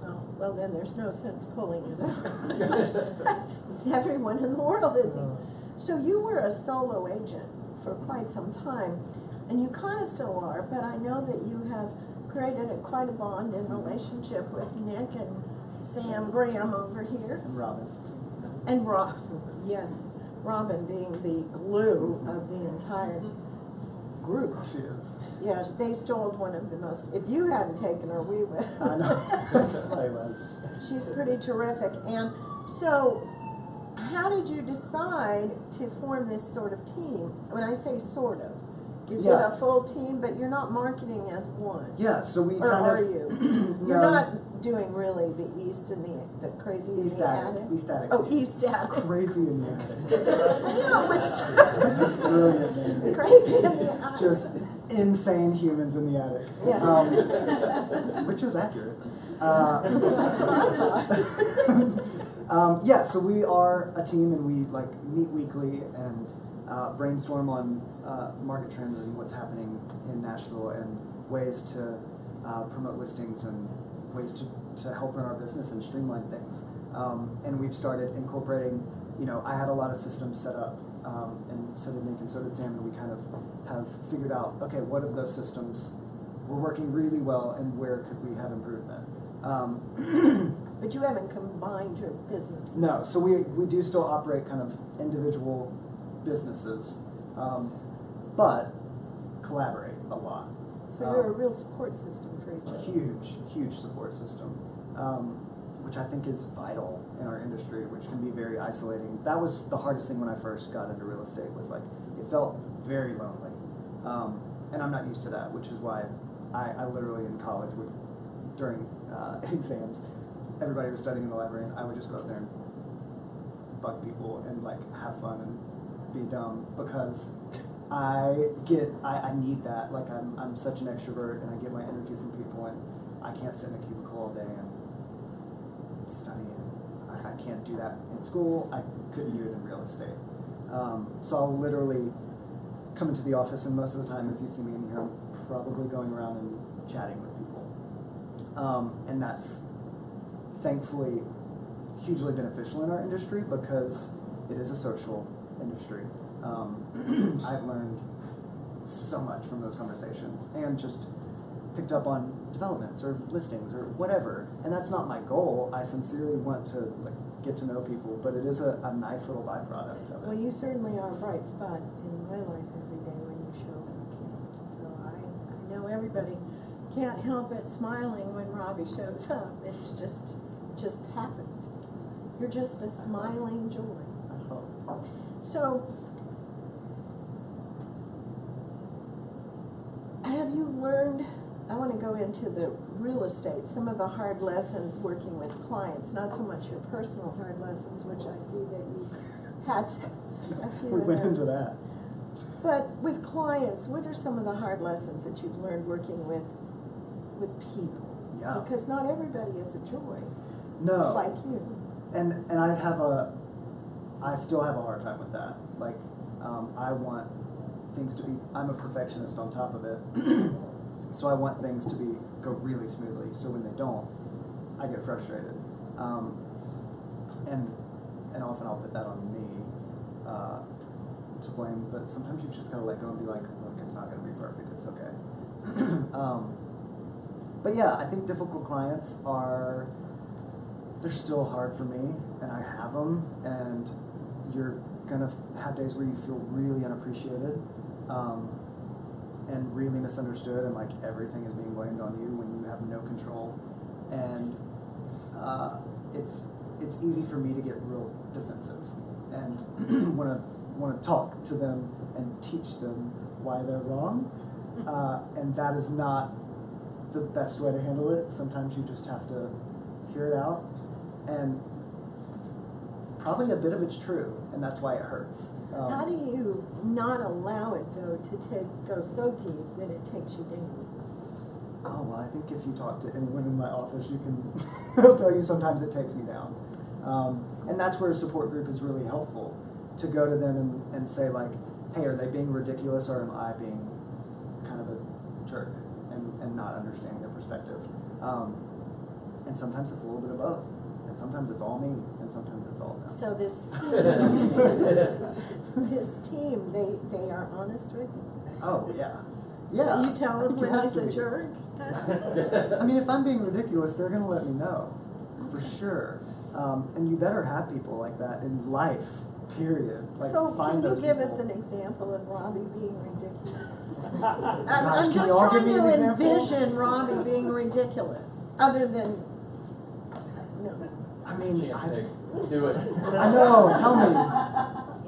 [SPEAKER 1] Oh, well, then there's no sense pulling it up. Everyone in the world is. So you were a solo agent for quite some time, and you kind of still are, but I know that you have created quite a bond and relationship with Nick and Sam Graham over here.
[SPEAKER 3] And Robin.
[SPEAKER 1] And yes, Robin being the glue of the entire group.
[SPEAKER 3] She is.
[SPEAKER 1] Yes, they stole one of the most, if you hadn't taken her, we would.
[SPEAKER 3] I know. That's what it was.
[SPEAKER 1] She's pretty terrific. And so, how did you decide to form this sort of team? When I say sort of, is it a full team, but you're not marketing as one?
[SPEAKER 3] Yeah, so we
[SPEAKER 1] or
[SPEAKER 3] kind
[SPEAKER 1] are
[SPEAKER 3] of...
[SPEAKER 1] you?
[SPEAKER 3] No.
[SPEAKER 1] You're not doing really the East and the crazy in
[SPEAKER 3] East
[SPEAKER 1] the
[SPEAKER 3] Attic.
[SPEAKER 1] attic?
[SPEAKER 3] East Attic.
[SPEAKER 1] Oh, East Attic.
[SPEAKER 3] Crazy in the attic.
[SPEAKER 1] I know, it was
[SPEAKER 3] That's a brilliant name.
[SPEAKER 1] crazy in the attic.
[SPEAKER 3] Just insane humans in the attic.
[SPEAKER 1] Yeah.
[SPEAKER 3] Which was accurate.
[SPEAKER 1] That's what I thought.
[SPEAKER 3] Yeah, so we are a team, and we, like, meet weekly, and brainstorm on market trends and what's happening in Nashville and ways to promote listings and ways to help run our business and streamline things. And we've started incorporating, I had a lot of systems set up, and so did Nick and so did Sam, and we kind of have figured out, okay, what of those systems were working really well and where could we have improvement?
[SPEAKER 1] But you haven't combined your business.
[SPEAKER 3] No, so we do still operate kind of individual businesses, but collaborate a lot.
[SPEAKER 1] So you're a real support system for each other.
[SPEAKER 3] Huge support system, which I think is vital in our industry, which can be very isolating. That was the hardest thing when I first got into real estate, was like, it felt very lonely. And I'm not used to that, which is why I literally in college would, during exams, everybody was studying in the library, and I would just go out there and bug people and like have fun and be dumb, because I need that. Like I'm such an extrovert, and I get my energy from people, and I can't sit in a cubicle all day and study. I can't do that in school. I couldn't do it in real estate. So I'll literally come into the office, and most of the time, if you see me in here, I'm probably going around and chatting with people. And that's thankfully hugely beneficial in our industry, because it is a social industry. I've learned so much from those conversations, and just picked up on developments or listings or whatever. And that's not my goal. I sincerely want to get to know people, but it is a nice little byproduct of it.
[SPEAKER 1] Well, you certainly are a bright spot in my life every day when you show up. So I know everybody can't help it smiling when Robby shows up. It's just happens. You're just a smiling joy.
[SPEAKER 3] I hope.
[SPEAKER 1] So, have you learned, I want to go into the real estate, some of the hard lessons working with clients, not so much your personal hard lessons, which I see that you had a few
[SPEAKER 3] We
[SPEAKER 1] of
[SPEAKER 3] went
[SPEAKER 1] them.
[SPEAKER 3] into that.
[SPEAKER 1] But with clients, what are some of the hard lessons that you've learned working with people?
[SPEAKER 3] Yeah.
[SPEAKER 1] Because not everybody is a joy.
[SPEAKER 3] No.
[SPEAKER 1] Like you.
[SPEAKER 3] And I still have a hard time with that. Like, I want things to be, I'm a perfectionist on top of it. So I want things to go really smoothly. So when they don't, I get frustrated. And often I'll put that on me to blame. But sometimes you've just got to let go and be like, look, it's not going to be perfect. It's okay. But yeah, I think difficult clients they're still hard for me, and I have them, and you're gonna have days where you feel really unappreciated, and really misunderstood, and like everything is being blamed on you when you have no control, and it's easy for me to get real defensive, and want to talk to them and teach them why they're wrong, and that is not the best way to handle it. Sometimes you just have to hear it out. And probably a bit of it's true, and that's why it hurts.
[SPEAKER 1] How do you not allow it, though, to go so deep that it takes you down?
[SPEAKER 3] Oh, well, I think if you talk to anyone in my office, they'll tell you sometimes it takes me down. And that's where a support group is really helpful, to go to them and say, like, hey, are they being ridiculous, or am I being kind of a jerk and not understanding their perspective? And sometimes it's a little bit of both. Sometimes it's all me, and sometimes it's all them.
[SPEAKER 1] So this team, they are honest with you?
[SPEAKER 3] Oh, yeah. Yeah.
[SPEAKER 1] So you tell them when he's a
[SPEAKER 3] be.
[SPEAKER 1] jerk?
[SPEAKER 3] I mean, if I'm being ridiculous, they're going to let me know, for sure. And you better have people like that in life, period. Like,
[SPEAKER 1] So
[SPEAKER 3] find
[SPEAKER 1] can you
[SPEAKER 3] those
[SPEAKER 1] give
[SPEAKER 3] people.
[SPEAKER 1] us an example of Robby being ridiculous?
[SPEAKER 3] Gosh,
[SPEAKER 1] I'm
[SPEAKER 3] can
[SPEAKER 1] just
[SPEAKER 3] you all
[SPEAKER 1] trying
[SPEAKER 3] give me
[SPEAKER 1] to
[SPEAKER 3] an example?
[SPEAKER 1] envision Robby being ridiculous, other than, no.
[SPEAKER 3] I mean,
[SPEAKER 2] Chance,
[SPEAKER 3] I
[SPEAKER 2] Nick. Do it.
[SPEAKER 3] know, tell me.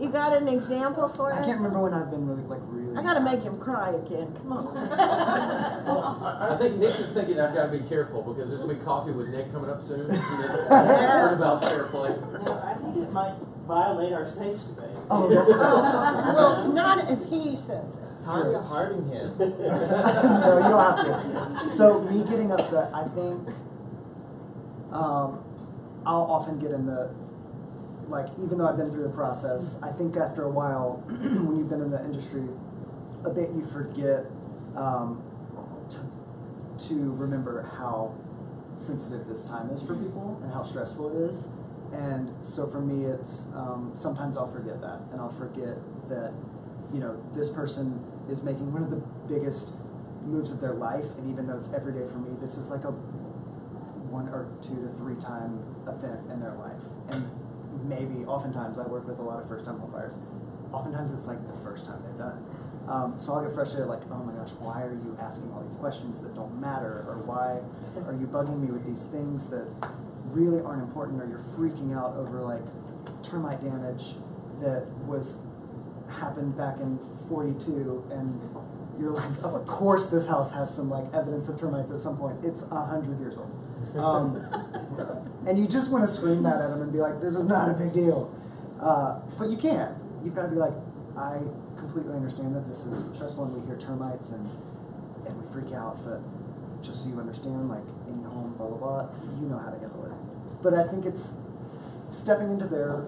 [SPEAKER 1] You got an example for us?
[SPEAKER 3] I can't remember when I've been really
[SPEAKER 1] I gotta make him cry again, come on.
[SPEAKER 2] I think Nick is thinking I've got to be careful, because there's going to be coffee with Nick coming up soon. Heard about fair play.
[SPEAKER 5] No, I think it might violate our safe space.
[SPEAKER 3] Oh, that's
[SPEAKER 1] Well, not if he says it.
[SPEAKER 5] Time to pardon him.
[SPEAKER 3] No, you don't have to. So me getting upset, I think I'll often get in the like, even though I've been through the process, I think after a while, when you've been in the industry a bit, you forget to remember how sensitive this time is for people and how stressful it is. And so for me, it's sometimes I'll forget that, and I'll forget that, you know, this person is making one of the biggest moves of their life, and even though it's every day for me, this is like a 1 or 2 to 3 time event in their life. And maybe, oftentimes, I work with a lot of first-time homebuyers. Oftentimes, it's like the first time they've done it. So I'll get frustrated, like, oh my gosh, why are you asking all these questions that don't matter? Or why are you bugging me with these things that really aren't important? Or you're freaking out over, like, termite damage that happened back in 42, and you're like, of course this house has some, like, evidence of termites at some point. It's 100 years old. And you just want to scream that at them and be like, this is not a big deal. But you can't. You've got to be like, I completely understand that this is stressful and we hear termites and we freak out, but just so you understand, like, in your home, blah, blah, blah, you know how to handle it. But I think it's stepping into their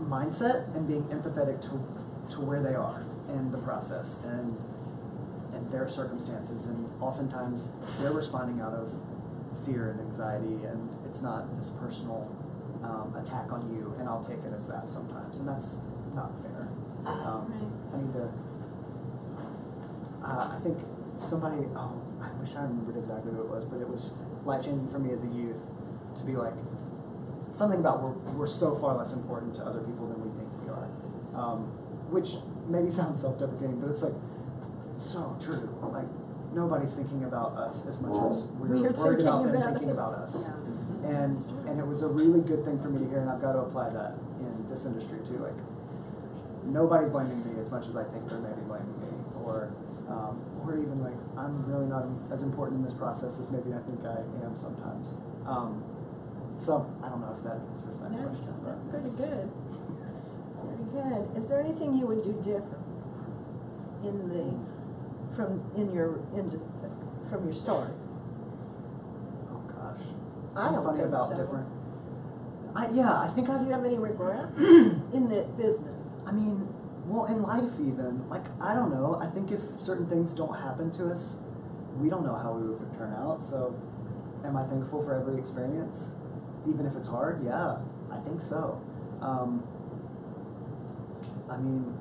[SPEAKER 3] mindset and being empathetic to where they are in the process and their circumstances, and oftentimes they're responding out of fear and anxiety, and it's not this personal attack on you, and I'll take it as that sometimes, and that's not fair. I need to, I think somebody, I wish I remembered exactly what it was, but it was life-changing for me as a youth to be like, something about we're so far less important to other people than we think we are, which maybe sounds self-deprecating, but it's like so true. Like, nobody's thinking about us as much as we're worried about them thinking about us. Yeah. And it was a really good thing for me to hear, and I've got to apply that in this industry too. Like, nobody's blaming me as much as I think they're maybe blaming me, or even like, I'm really not as important in this process as maybe I think I am sometimes. So I don't know if that answers that question.
[SPEAKER 1] That's pretty good. That's pretty good. Is there anything you would do different from your story?
[SPEAKER 3] Oh gosh.
[SPEAKER 1] I don't
[SPEAKER 3] funny
[SPEAKER 1] think
[SPEAKER 3] about
[SPEAKER 1] so.
[SPEAKER 3] different. I think
[SPEAKER 1] Do you have any regrets in the business?
[SPEAKER 3] I mean, well, in life even, like, I don't know. I think if certain things don't happen to us, we don't know how we would turn out. So, am I thankful for every experience, even if it's hard? Yeah, I think so. I mean,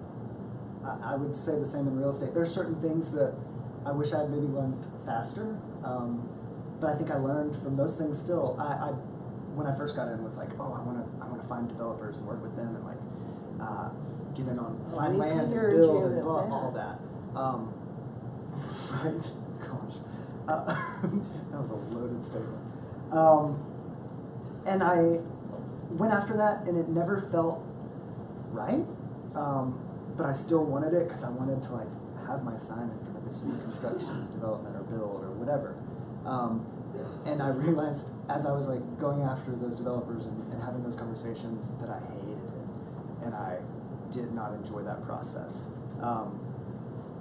[SPEAKER 3] I would say the same in real estate. There's certain things that I wish I had maybe learned faster, but I think I learned from those things still. I when I first got in, was like, oh, I want to find developers and work with them and like get in on find land and build and blah, all that. Right? Gosh, that was a loaded statement. And I went after that, and it never felt right. But I still wanted it because I wanted to like have my sign in front of this new construction, development, or build, or whatever. And I realized as I was like going after those developers and having those conversations that I hated it, and I did not enjoy that process.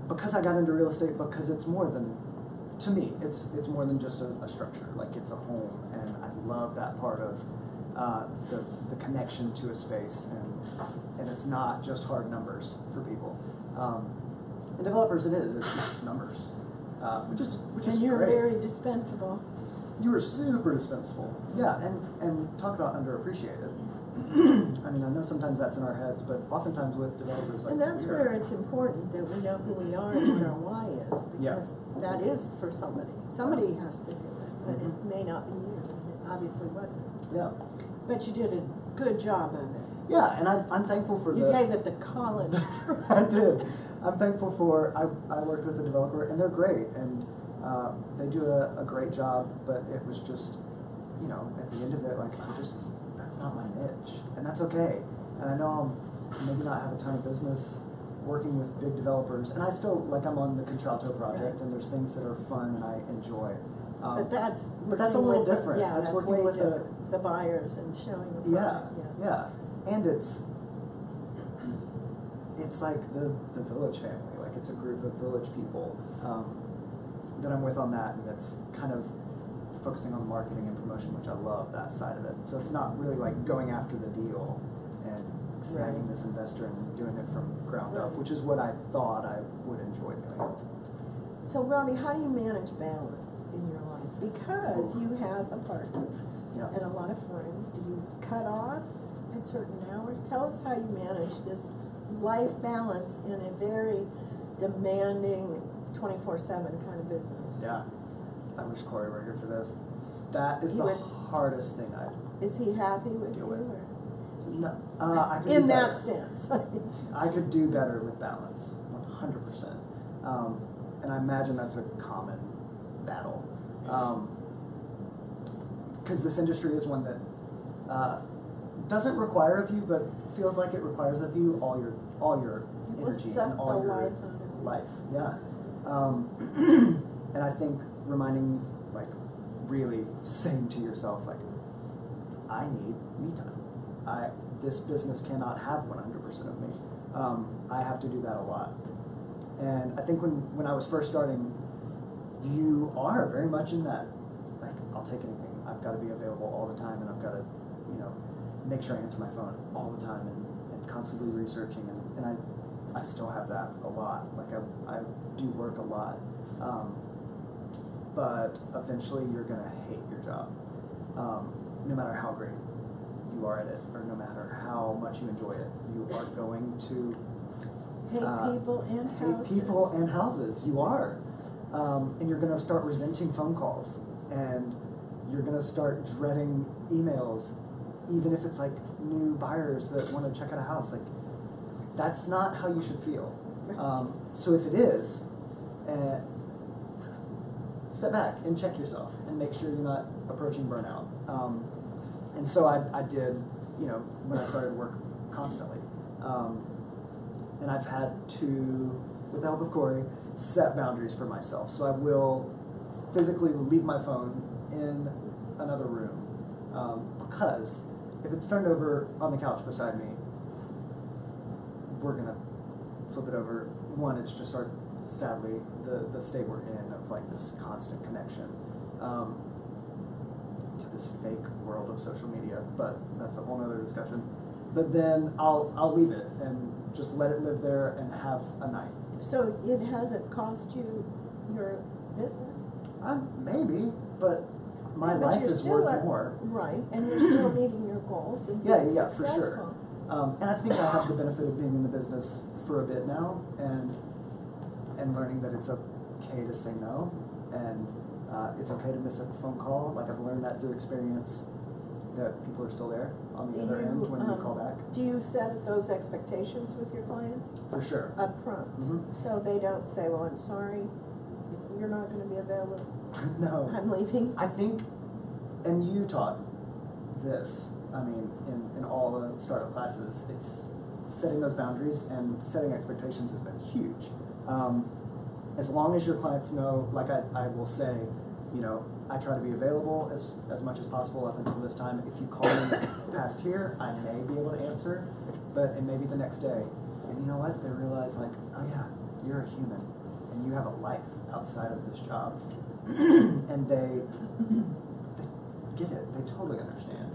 [SPEAKER 3] Because I got into real estate, because it's more than, to me, it's more than just a structure. Like, it's a home, and I love that part of the connection to a space, and it's not just hard numbers for people. And developers, it's just numbers, which is
[SPEAKER 1] and you're
[SPEAKER 3] great.
[SPEAKER 1] very dispensable.
[SPEAKER 3] You were super dispensable. Yeah, and talk about underappreciated. I mean, I know sometimes that's in our heads, but oftentimes with developers like
[SPEAKER 1] And that's where it's important that we know who we are and what our why is, because that is for somebody. Somebody has to do it, but it may not be you. It obviously wasn't.
[SPEAKER 3] Yeah.
[SPEAKER 1] But you did a good job of it.
[SPEAKER 3] Yeah, and I'm thankful for
[SPEAKER 1] You gave it the college.
[SPEAKER 3] I did. I'm thankful for, I worked with a developer, and they're great, and they do a great job, but it was just, you know, at the end of it, like, that's not my niche, and that's okay. And I know I'll maybe not have a ton of business working with big developers, and I still, like, I'm on the Contralto project, and there's things that are fun and I enjoy.
[SPEAKER 1] But that's
[SPEAKER 3] a little different.
[SPEAKER 1] Yeah,
[SPEAKER 3] that's working
[SPEAKER 1] way
[SPEAKER 3] with
[SPEAKER 1] different. The buyers and showing the product.
[SPEAKER 3] Yeah. And it's like the village family. Like, it's a group of village people that I'm with on that, and it's kind of focusing on marketing and promotion, which I love that side of it. So it's not really like going after the deal and snagging this investor and doing it from ground up, which is what I thought I would enjoy doing.
[SPEAKER 1] So Robby, how do you manage balance in your life? Because you have a partner and a lot of friends. Do you cut off at certain hours? Tell us how you manage this life balance in a very demanding 24/7 kind of business.
[SPEAKER 3] Yeah. I wish Corey were here for this. That is the hardest thing I
[SPEAKER 1] Is he happy with
[SPEAKER 3] deal
[SPEAKER 1] you?
[SPEAKER 3] with.
[SPEAKER 1] Or?
[SPEAKER 3] No, I could
[SPEAKER 1] In
[SPEAKER 3] do
[SPEAKER 1] that
[SPEAKER 3] better.
[SPEAKER 1] sense.
[SPEAKER 3] I could do better with balance, 100%. And I imagine that's a common battle. Because this industry is one that doesn't require of you, but feels like it requires of you all your energy and all your life. Yeah. And I think reminding, like, really saying to yourself, like, I need me time. This business cannot have 100% of me. I have to do that a lot. And I think when I was first starting, you are very much in that, like, I'll take anything. I've got to be available all the time, and I've got to, make sure I answer my phone all the time and constantly researching. And I still have that a lot. Like, I do work a lot. But eventually you're going to hate your job, no matter how great you are at it, or no matter how much you enjoy it. You are going to
[SPEAKER 1] Hate people and houses.
[SPEAKER 3] hate people and houses. You are. And you're going to start resenting phone calls, and you're going to start dreading emails, even if it's like new buyers that want to check out a house. Like, that's not how you should feel. So if it is, step back and check yourself and make sure you're not approaching burnout. And so I did, when I started work constantly. And I've had to, with the help of Corey, set boundaries for myself. So I will physically leave my phone in another room, because if it's turned over on the couch beside me, we're gonna flip it over. One, it's just sadly, the state we're in of like this constant connection to this fake world of social media, but that's a whole other discussion. But then I'll leave it and just let it live there and have a night.
[SPEAKER 1] So it hasn't cost you your business?
[SPEAKER 3] Maybe, but my
[SPEAKER 1] But
[SPEAKER 3] life
[SPEAKER 1] you're
[SPEAKER 3] is
[SPEAKER 1] still
[SPEAKER 3] worth more.
[SPEAKER 1] Right, and you're still meeting your goals and
[SPEAKER 3] Yeah,
[SPEAKER 1] being
[SPEAKER 3] for
[SPEAKER 1] successful.
[SPEAKER 3] sure. And I think I have the benefit of being in the business for a bit now, and learning that it's okay to say no, and it's okay to miss a phone call. Like, I've learned that through experience, that people are still there on the other end when you call back.
[SPEAKER 1] Do you set those expectations with your clients?
[SPEAKER 3] For sure.
[SPEAKER 1] Up front? So they don't say, well, I'm sorry, you're not going to be available.
[SPEAKER 3] No.
[SPEAKER 1] I'm leaving.
[SPEAKER 3] I think, and you taught this, I mean, in all the startup classes, it's setting those boundaries and setting expectations has been huge. As long as your clients know, like I will say, I try to be available as much as possible up until this time. If you call me past here, I may be able to answer, but it may be the next day. And you know what? They realize, like, oh yeah, you're a human, and you have a life outside of this job. And they get it. They totally understand.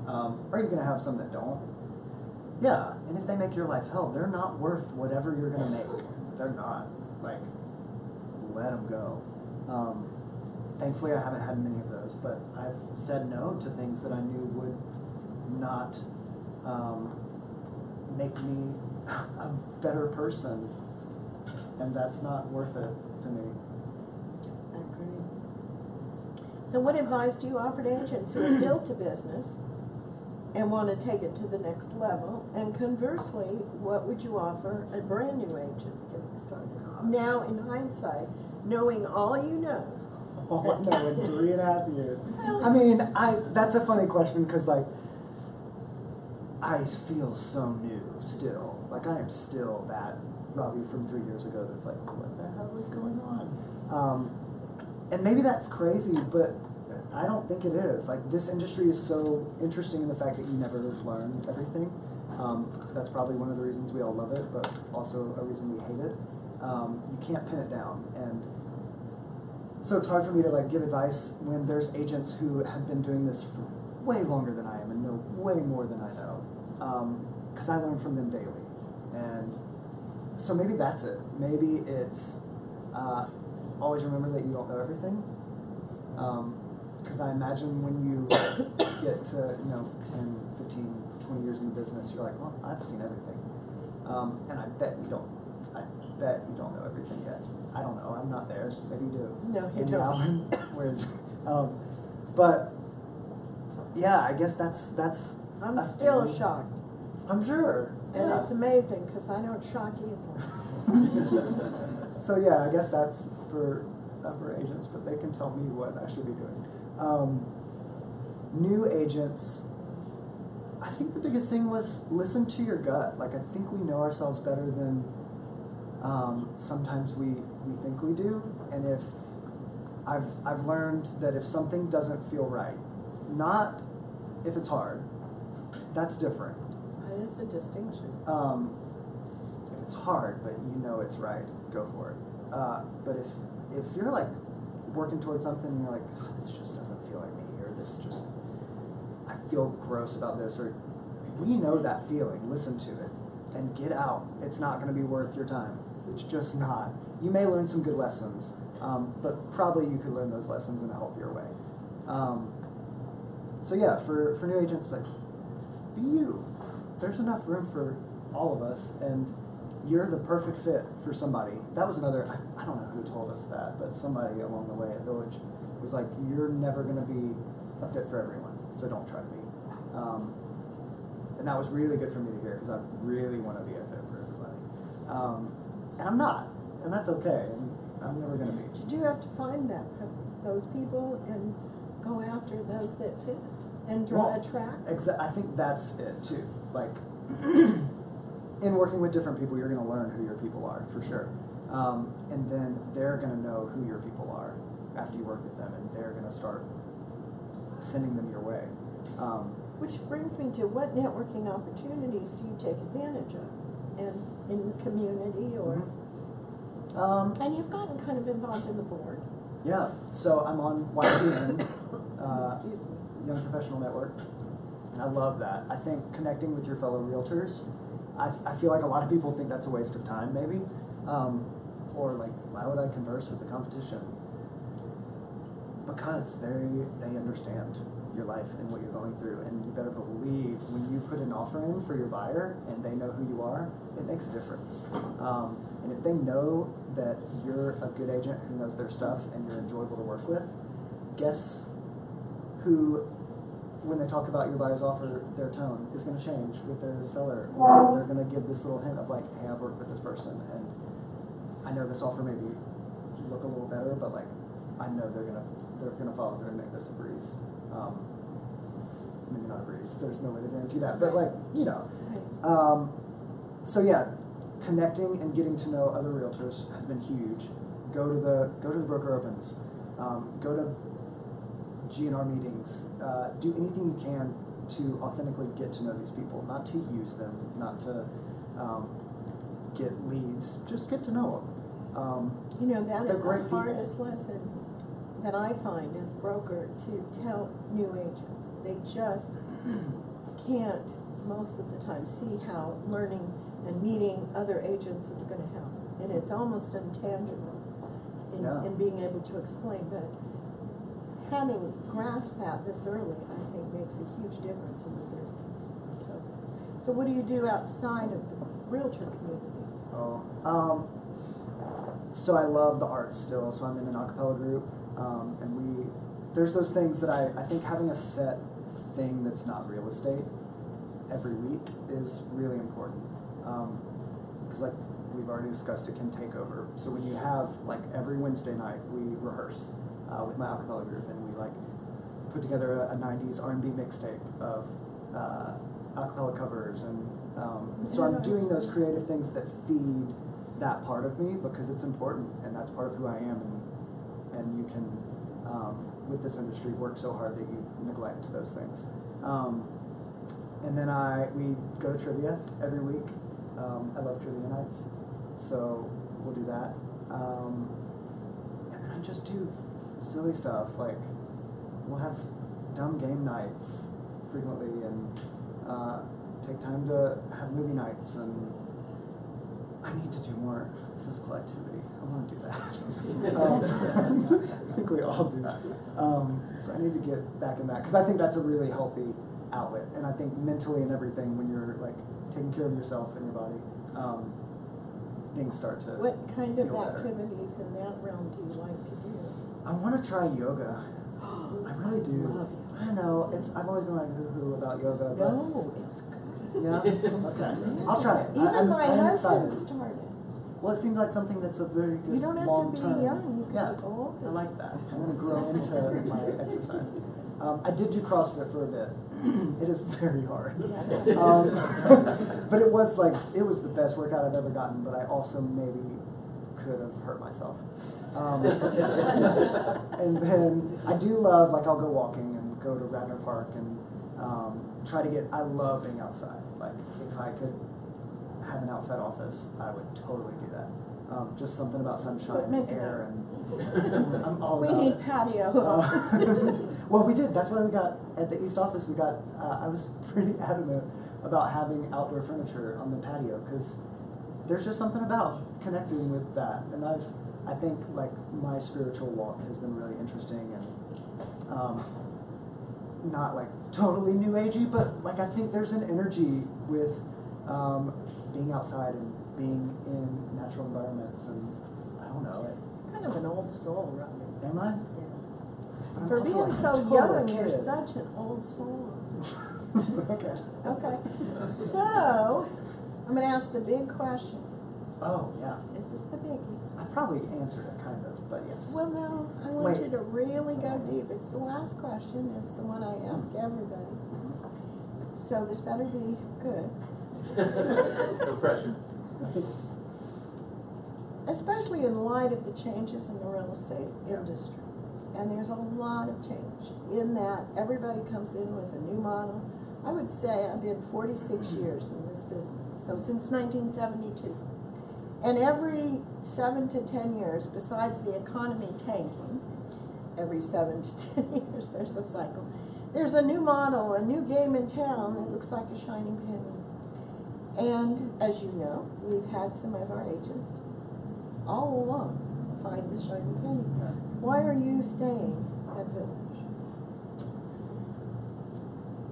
[SPEAKER 3] Are you going to have some that don't? Yeah. And if they make your life hell, they're not worth whatever you're going to make. They're not. Like, let them go. Thankfully, I haven't had many of those, but I've said no to things that I knew would not make me a better person, and that's not worth it to me.
[SPEAKER 1] Agreed. So what advice do you offer to agents who have built a business and want to take it to the next level? And conversely, what would you offer a brand new agent getting started? Now, in hindsight, knowing all you know.
[SPEAKER 3] Oh, no, in 3.5 years. I mean, that's a funny question, because, like, I feel so new still. Like, I am still that Robby from 3 years ago that's like, what the hell is going on? And maybe that's crazy, but I don't think it is. Like, this industry is so interesting in the fact that you never learn everything. That's probably one of the reasons we all love it, but also a reason we hate it. You can't pin it down, and So it's hard for me to like give advice when there's agents who have been doing this for way longer than I am and know way more than I know, because I learn from them daily. And so maybe that's it. Maybe it's always remember that you don't know everything. Because I imagine when you get to 10, 15, 20 years in the business, you're like, well, I've seen everything. And I bet you don't know everything yet. I don't know. I'm not there. Maybe you do.
[SPEAKER 1] No, you
[SPEAKER 3] Andy
[SPEAKER 1] don't.
[SPEAKER 3] Allen, where's, but yeah, I guess that's.
[SPEAKER 1] I'm
[SPEAKER 3] a
[SPEAKER 1] still
[SPEAKER 3] thing.
[SPEAKER 1] shocked.
[SPEAKER 3] I'm sure.
[SPEAKER 1] And
[SPEAKER 3] Yeah.
[SPEAKER 1] it's amazing because I don't shock easily.
[SPEAKER 3] So yeah, I guess that's for agents, but they can tell me what I should be doing. New agents, I think the biggest thing was listen to your gut. Like, I think we know ourselves better than sometimes we think we do. And if I've learned that if something doesn't feel right, not if it's hard, that's different.
[SPEAKER 1] That is a distinction.
[SPEAKER 3] If it's hard, but you know it's right, go for it. But if you're like working towards something and you're like, oh, this just doesn't feel like me, or this just, I feel gross about this, or we know that feeling, listen to it, and get out. It's not going to be worth your time. It's just not. You may learn some good lessons, but probably you could learn those lessons in a healthier way. So yeah, for new agents, like, be you. There's enough room for all of us, and you're the perfect fit for somebody. That was another, I don't know who told us that, but somebody along the way at Village was like, you're never going to be a fit for everyone, so don't try to be. And that was really good for me to hear, because I really want to be a fit for everybody. And I'm not, and that's okay, and I'm never going to be.
[SPEAKER 1] You do have to find those people and go after those that fit and attract.
[SPEAKER 3] I think that's it too. Like, in working with different people, you're going to learn who your people are, for sure. And then they're going to know who your people are after you work with them, and they're going to start sending them your way.
[SPEAKER 1] Which brings me to, what networking opportunities do you take advantage of? And in the community, or and you've gotten kind of involved in the board.
[SPEAKER 3] Yeah, so I'm on YPN,
[SPEAKER 1] Excuse me.
[SPEAKER 3] Young Professional Network, and I love that. I think connecting with your fellow realtors, I feel like a lot of people think that's a waste of time, maybe, or like, why would I converse with the competition? Because they understand your life and what you're going through, and you better believe when you put an offer in for your buyer and they know who you are, it makes a difference. And if they know that you're a good agent who knows their stuff and you're enjoyable to work with, guess who, when they talk about your buyer's offer, their tone is going to change with their seller, or they're going to give this little hint of like, hey, I've worked with this person, and I know this offer maybe look a little better, but like, I know they're gonna follow through and make this a breeze. Maybe not a breeze. There's no way to guarantee that, but like, you know. So yeah, connecting and getting to know other realtors has been huge. Go to the broker opens. Go to GNR meetings. Do anything you can to authentically get to know these people, not to use them, not to get leads. Just get to know them.
[SPEAKER 1] You know, that
[SPEAKER 3] They're
[SPEAKER 1] is
[SPEAKER 3] great
[SPEAKER 1] the
[SPEAKER 3] people.
[SPEAKER 1] hardest lesson that I find as broker, to tell new agents. They just can't, most of the time, see how learning and meeting other agents is going to help. And it's almost intangible in being able to explain. But having grasped that this early, I think, makes a huge difference in the business. So what do you do outside of the realtor community?
[SPEAKER 3] So I love the arts still, so I'm in an a cappella group, and there's those things that I think having a set thing that's not real estate every week is really important, because like we've already discussed, it can take over. So when you have, like, every Wednesday night we rehearse with my a cappella group, and we like put together a 90s R&B mixtape of a cappella covers, and so I'm doing those creative things that feed that part of me, because it's important, and that's part of who I am, and you can, with this industry, work so hard that you neglect those things. And then we go to trivia every week. I love trivia nights, so we'll do that. And then I just do silly stuff, like we'll have dumb game nights frequently, and take time to have movie nights, and I need to do more physical activity. I want to do that. I think we all do that. So I need to get back in that, because I think that's a really healthy outlet, and I think mentally and everything, when you're like taking care of yourself and your body, things start to
[SPEAKER 1] What kind of
[SPEAKER 3] feel better.
[SPEAKER 1] activities in that realm do you like to do?
[SPEAKER 3] I want to try yoga. I really do.
[SPEAKER 1] Love yoga.
[SPEAKER 3] I know, I've always been like hoo-hoo about yoga, but
[SPEAKER 1] No, it's good.
[SPEAKER 3] yeah, okay, I'll try it.
[SPEAKER 1] Even my
[SPEAKER 3] I'm
[SPEAKER 1] husband
[SPEAKER 3] excited.
[SPEAKER 1] started.
[SPEAKER 3] Well, it seems like something that's a very good
[SPEAKER 1] You don't have to
[SPEAKER 3] long
[SPEAKER 1] be
[SPEAKER 3] term.
[SPEAKER 1] young, you can
[SPEAKER 3] Yeah,
[SPEAKER 1] be old.
[SPEAKER 3] I like that. I want to grow into my exercise. I did do CrossFit for a bit. It is very hard. But it was the best workout I've ever gotten, but I also maybe could have hurt myself. And then I do love, like, I'll go walking and go to Radnor Park and try to I love being outside. Like, if I could have an outside office, I would totally do that. Just something about sunshine
[SPEAKER 1] But make
[SPEAKER 3] and
[SPEAKER 1] it
[SPEAKER 3] air,
[SPEAKER 1] up.
[SPEAKER 3] and I'm all
[SPEAKER 1] We
[SPEAKER 3] about
[SPEAKER 1] need
[SPEAKER 3] it.
[SPEAKER 1] patio.
[SPEAKER 3] Well, we did. That's why we got, at the East office, we got, I was pretty adamant about having outdoor furniture on the patio, because there's just something about connecting with that. And I think, like, my spiritual walk has been really interesting, and not, like, totally new agey, but, like, I think there's an energy with being outside and being in natural environments, and I don't know,
[SPEAKER 1] Kind of an old soul, Robby.
[SPEAKER 3] am I?
[SPEAKER 1] Yeah.
[SPEAKER 3] But I'm
[SPEAKER 1] For
[SPEAKER 3] also,
[SPEAKER 1] being
[SPEAKER 3] like, a
[SPEAKER 1] so
[SPEAKER 3] total
[SPEAKER 1] young, you're
[SPEAKER 3] kid.
[SPEAKER 1] such an old soul.
[SPEAKER 3] Okay.
[SPEAKER 1] Okay. So, I'm going to ask the big question.
[SPEAKER 3] Oh, yeah.
[SPEAKER 1] Is this the biggie?
[SPEAKER 3] I probably answered it, kind of, but yes.
[SPEAKER 1] Well, no, I want
[SPEAKER 3] Wait.
[SPEAKER 1] you to really go deep. It's the last question. It's the one I ask everybody. So this better be good.
[SPEAKER 2] No pressure.
[SPEAKER 1] Especially in light of the changes in the real estate industry. And there's a lot of change in that everybody comes in with a new model. I would say I've been 46 years in this business, so since 1972. And every 7 to 10 years, besides the economy tanking, every 7 to 10 years there's a cycle. There's a new model, a new game in town that looks like a shining penny. And as you know, we've had some of our agents all along find the shining penny.
[SPEAKER 3] Yeah.
[SPEAKER 1] Why are you staying at Village?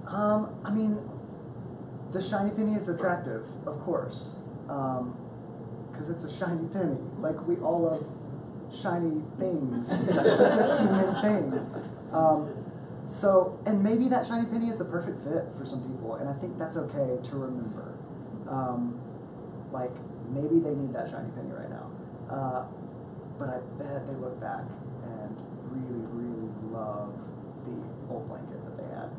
[SPEAKER 3] I mean, the shiny penny is attractive, of course, because it's a shiny penny. Like, we all love shiny things. It's just a human thing. So, and maybe that shiny penny is the perfect fit for some people, and I think that's okay to remember. Like, maybe they need that shiny penny right now. But I bet they look back and really, really love the old blanket that they had.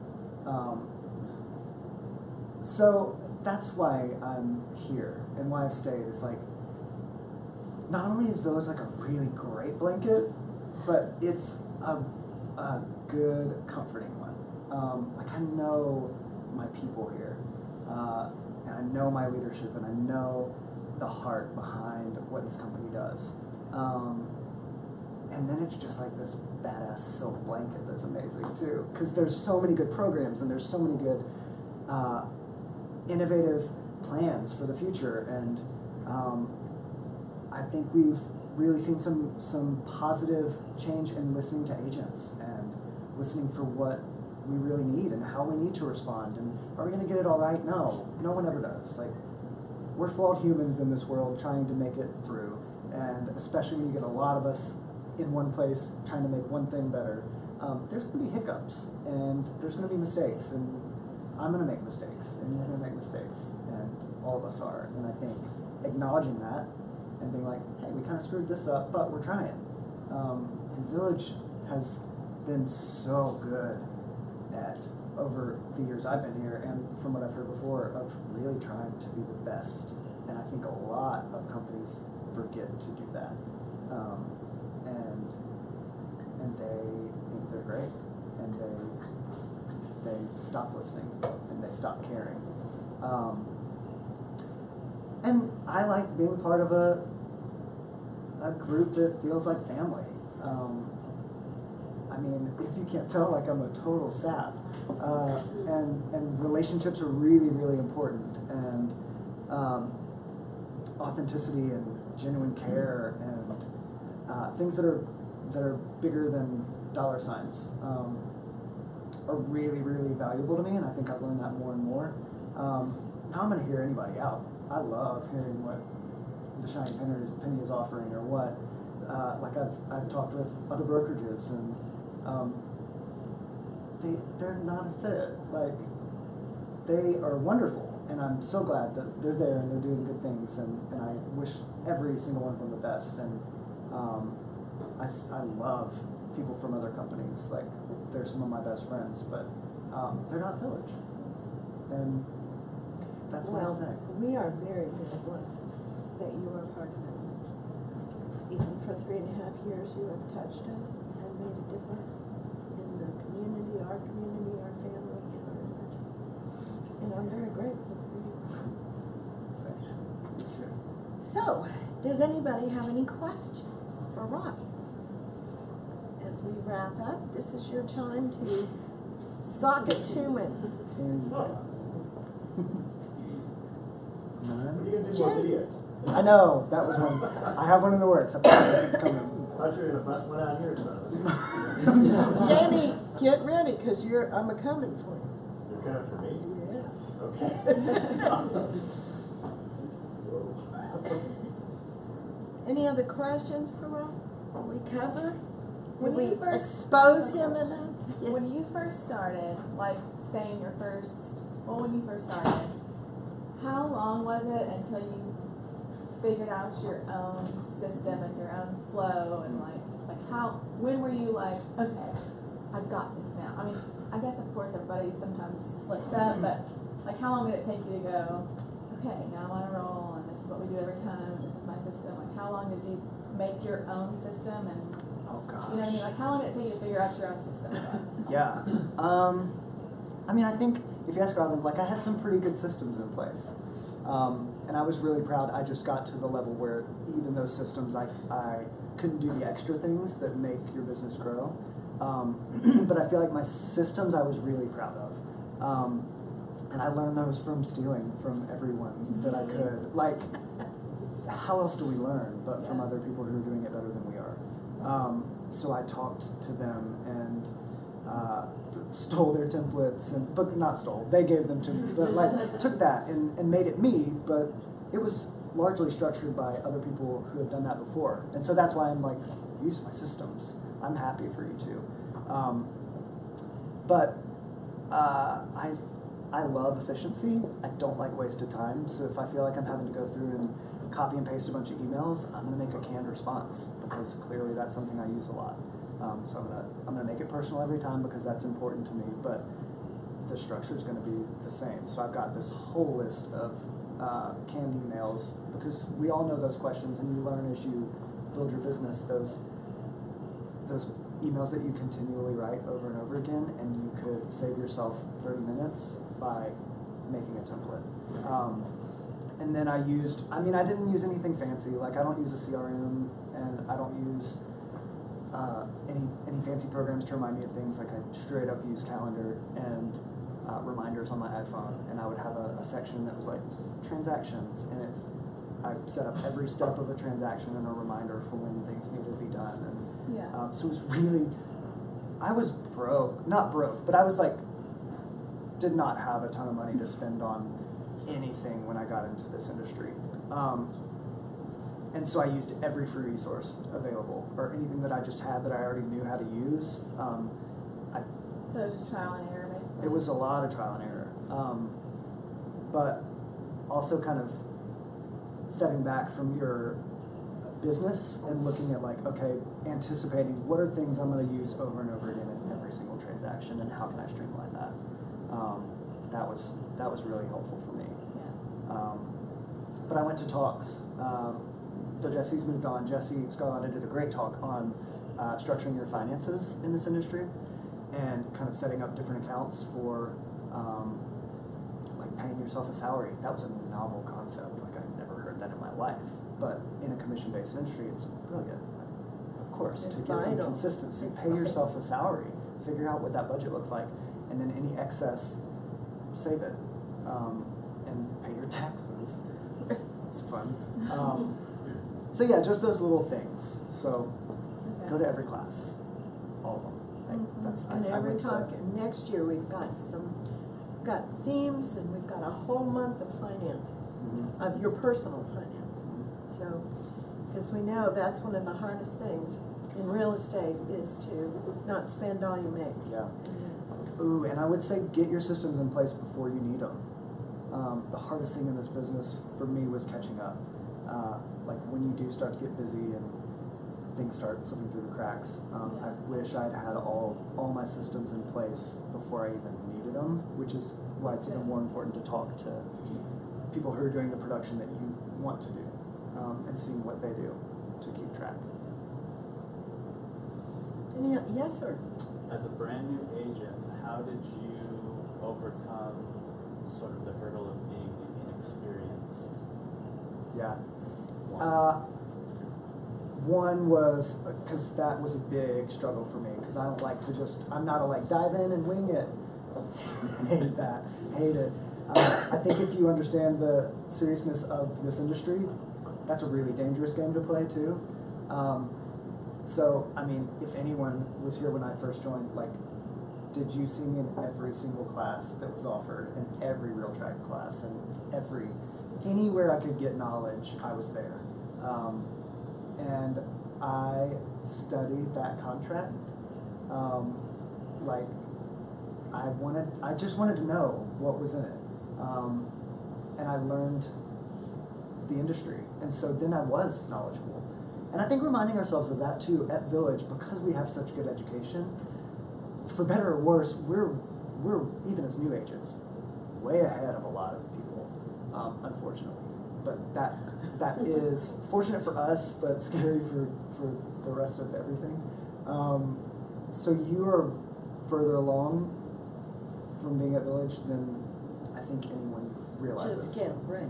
[SPEAKER 3] So that's why I'm here and why I've stayed. It's like, not only is Village like a really great blanket, but it's a good, comforting one. Like, I know my people here, and I know my leadership, and I know the heart behind what this company does. And then it's just like this badass silk blanket that's amazing too, because there's so many good programs and there's so many good innovative plans for the future, and I think we've really seen some positive change in listening to agents and listening for what we really need and how we need to respond. And are we going to get it all right? No one ever does. Like, we're flawed humans in this world trying to make it through, and especially when you get a lot of us in one place trying to make one thing better, there's going to be hiccups, and there's going to be mistakes, and I'm going to make mistakes, and you're going to make mistakes, and all of us are. And I think acknowledging that and being like, hey, we kind of screwed this up, but we're trying. And Village has been so good at, over the years I've been here, and from what I've heard before, of really trying to be the best. And I think a lot of companies forget to do that. And they think they're great, and they stop listening, and they stop caring. And I like being part of a group that feels like family. mean, if you can't tell, like I'm a total sap. And relationships are really, really important. And authenticity and genuine care and things that are bigger than dollar signs are really, really valuable to me. And I think I've learned that more and more. Now I'm going to hear anybody out. I love hearing what the shiny penny is offering, or what. Like I've talked with other brokerages, and they're not a fit. Like, they are wonderful, and I'm so glad that they're there and they're doing good things, and I wish every single one of them the best. And I love people from other companies. Like, they're some of my best friends, but they're not Village, and that's what I say.
[SPEAKER 1] We are very, very blessed that you are part of it. Even for 3.5 years, you have touched us and made a difference in the community, our family, and our village. And I'm very grateful for you.
[SPEAKER 3] Thanks. You too.
[SPEAKER 1] So, does anybody have any questions for Robby? As we wrap up, this is your time to sock it to him.
[SPEAKER 3] And
[SPEAKER 6] What are you going to do more videos?
[SPEAKER 3] I know, that was one. I have one in the works. I thought it's coming.
[SPEAKER 6] I thought you were going to bust one out here or something.
[SPEAKER 1] Jamie, get ready, because I'm a-coming for you.
[SPEAKER 6] You're coming for me?
[SPEAKER 1] Yes.
[SPEAKER 6] Okay.
[SPEAKER 1] Any other questions for Rob? Did we cover?
[SPEAKER 4] When
[SPEAKER 1] Did we
[SPEAKER 4] you first-
[SPEAKER 1] expose him enough? Yeah.
[SPEAKER 4] When you first started, like saying your first, when you first started, how long was it until you figured out your own system and your own flow, and like when were you like, okay, I've got this now? I mean, I guess of course everybody sometimes slips up, but like how long did it take you to go, okay, now I'm on a roll and this is what we do every time, this is my system? Like, how long did you make your own system? And
[SPEAKER 3] Oh gosh.
[SPEAKER 4] you know what I mean? Like, how long did it take you to figure out your own system?
[SPEAKER 3] Yeah. I mean, I think if you ask Robin, like, I had some pretty good systems in place. And I was really proud. I just got to the level where even those systems, I couldn't do the extra things that make your business grow. But I feel like my systems I was really proud of. And I learned those from stealing from everyone that I could. Like, how else do we learn but from other people who are doing it better than we are? So I talked to them and stole their templates, but not stole, they gave them to me, but like took that and made it me, but it was largely structured by other people who have done that before. And so that's why I'm like, use my systems. I'm happy for you too. But I love efficiency. I don't like wasted time. So if I feel like I'm having to go through and copy and paste a bunch of emails, I'm going to make a canned response, because clearly that's something I use a lot. So I'm gonna make it personal every time, because that's important to me, but the structure is going to be the same. So I've got this whole list of canned emails, because we all know those questions, and you learn as you build your business those emails that you continually write over and over again, and you could save yourself 30 minutes by making a template. And then I didn't use anything fancy. Like, I don't use a CRM, and I don't use any fancy programs to remind me of things. Like, I straight up use calendar and reminders on my iPhone, and I would have a section that was like transactions, and I set up every step of a transaction and a reminder for when things needed to be done. And so it was really, I was not broke, but I was like, did not have a ton of money to spend on anything when I got into this industry. And so I used every free resource available, or anything that I just had that I already knew how to use.
[SPEAKER 4] So it was just trial and error, basically?
[SPEAKER 3] It was a lot of trial and error. But also kind of stepping back from your business and looking at, like, okay, anticipating what are things I'm going to use over and over again in every single transaction, and how can I streamline that? That was really helpful for me.
[SPEAKER 4] Yeah.
[SPEAKER 3] But I went to talks. Though Jesse's moved on, Jesse Scarlett did a great talk on structuring your finances in this industry, and kind of setting up different accounts for like paying yourself a salary. That was a novel concept. Like, I'd never heard that in my life. But in a commission-based industry, it's brilliant. Like, of course,
[SPEAKER 1] It's
[SPEAKER 3] to get some
[SPEAKER 1] vital.
[SPEAKER 3] consistency.
[SPEAKER 1] It's
[SPEAKER 3] Pay
[SPEAKER 1] vital.
[SPEAKER 3] yourself a salary. Figure out what that budget looks like, and then any excess, save it, and pay your taxes. It's fun. So yeah, just those little things. So go to every class, all of them. Like, that's
[SPEAKER 1] And
[SPEAKER 3] I
[SPEAKER 1] every
[SPEAKER 3] went to-
[SPEAKER 1] talk, and next year we've got themes, and we've got a whole month of finance,
[SPEAKER 3] Mhm.
[SPEAKER 1] of your personal finance. So, because we know that's one of the hardest things in real estate is to not spend all you make.
[SPEAKER 3] Yeah. Ooh, and I would say get your systems in place before you need them. The hardest thing in this business for me was catching up. Like when you do start to get busy and things start slipping through the cracks. I wish I'd had all my systems in place before I even needed them, which is why it's even more important to talk to people who are doing the production that you want to do, and seeing what they do to keep track.
[SPEAKER 1] Yes, sir.
[SPEAKER 7] As a brand new agent, how did you overcome sort of the hurdle of being inexperienced?
[SPEAKER 3] Yeah. One was, because that was a big struggle for me, because I don't like to I'm not a like dive in and wing it. Hate that. Hate it. I think if you understand the seriousness of this industry, that's a really dangerous game to play too. So, I mean, if anyone was here when I first joined, like, did you see me in every single class that was offered, in every real track class, and anywhere I could get knowledge, I was there. And I studied that contract. Like, I just wanted to know what was in it. And I learned the industry. And so then I was knowledgeable. And I think reminding ourselves of that too at Village, because we have such good education, for better or worse, we're even as new agents, way ahead of a lot of people, unfortunately. But that is fortunate for us, but scary for the rest of everything. So you are further along from being at Village than I think anyone realizes.
[SPEAKER 1] Just get ready.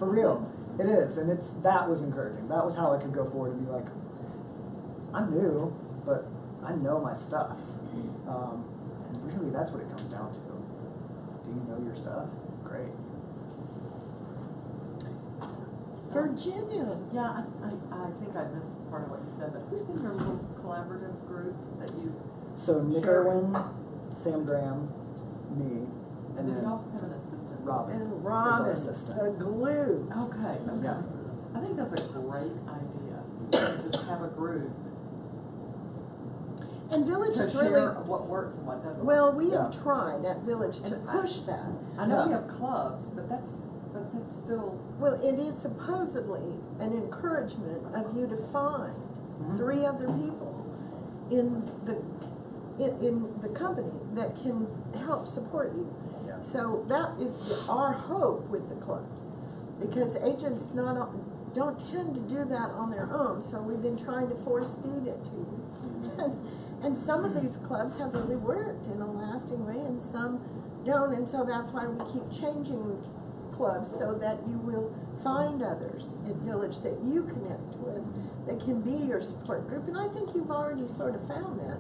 [SPEAKER 3] For real. It is, and that was encouraging. That was how I could go forward and be like, I'm new, but I know my stuff. And really, that's what it comes down to. Do you know your stuff? Great.
[SPEAKER 1] Virginia.
[SPEAKER 8] Yeah, I think I missed part of what you said, but who's in your little collaborative group that you?
[SPEAKER 3] So Nick
[SPEAKER 8] Sure.
[SPEAKER 3] Irwin, Sam Graham, me, and
[SPEAKER 8] then
[SPEAKER 3] then
[SPEAKER 8] y'all have an assistant.
[SPEAKER 3] Robin.
[SPEAKER 1] And
[SPEAKER 3] is our
[SPEAKER 1] Robin,
[SPEAKER 3] assistant.
[SPEAKER 1] the glue.
[SPEAKER 8] Okay.
[SPEAKER 3] Yeah.
[SPEAKER 8] I think that's a great idea. To just have a group
[SPEAKER 1] And Village
[SPEAKER 8] to
[SPEAKER 1] is
[SPEAKER 8] share
[SPEAKER 1] really,
[SPEAKER 8] what works and what doesn't.
[SPEAKER 1] well,
[SPEAKER 8] work.
[SPEAKER 1] we have
[SPEAKER 3] Yeah.
[SPEAKER 1] tried at Village to
[SPEAKER 8] And
[SPEAKER 1] push that.
[SPEAKER 8] I know we
[SPEAKER 3] Yeah.
[SPEAKER 8] have clubs, but that's still.
[SPEAKER 1] Well, it is supposedly an encouragement of you to find 3 other people in the company that can help support you.
[SPEAKER 3] Yeah.
[SPEAKER 1] So that is our hope with the clubs, because agents don't tend to do that on their own. So we've been trying to force feed it to you, and some of these clubs have really worked in a lasting way, and some don't. And so that's why we keep changing clubs, so that you will find others at Village that you connect with that can be your support group. And I think you've already sort of found that.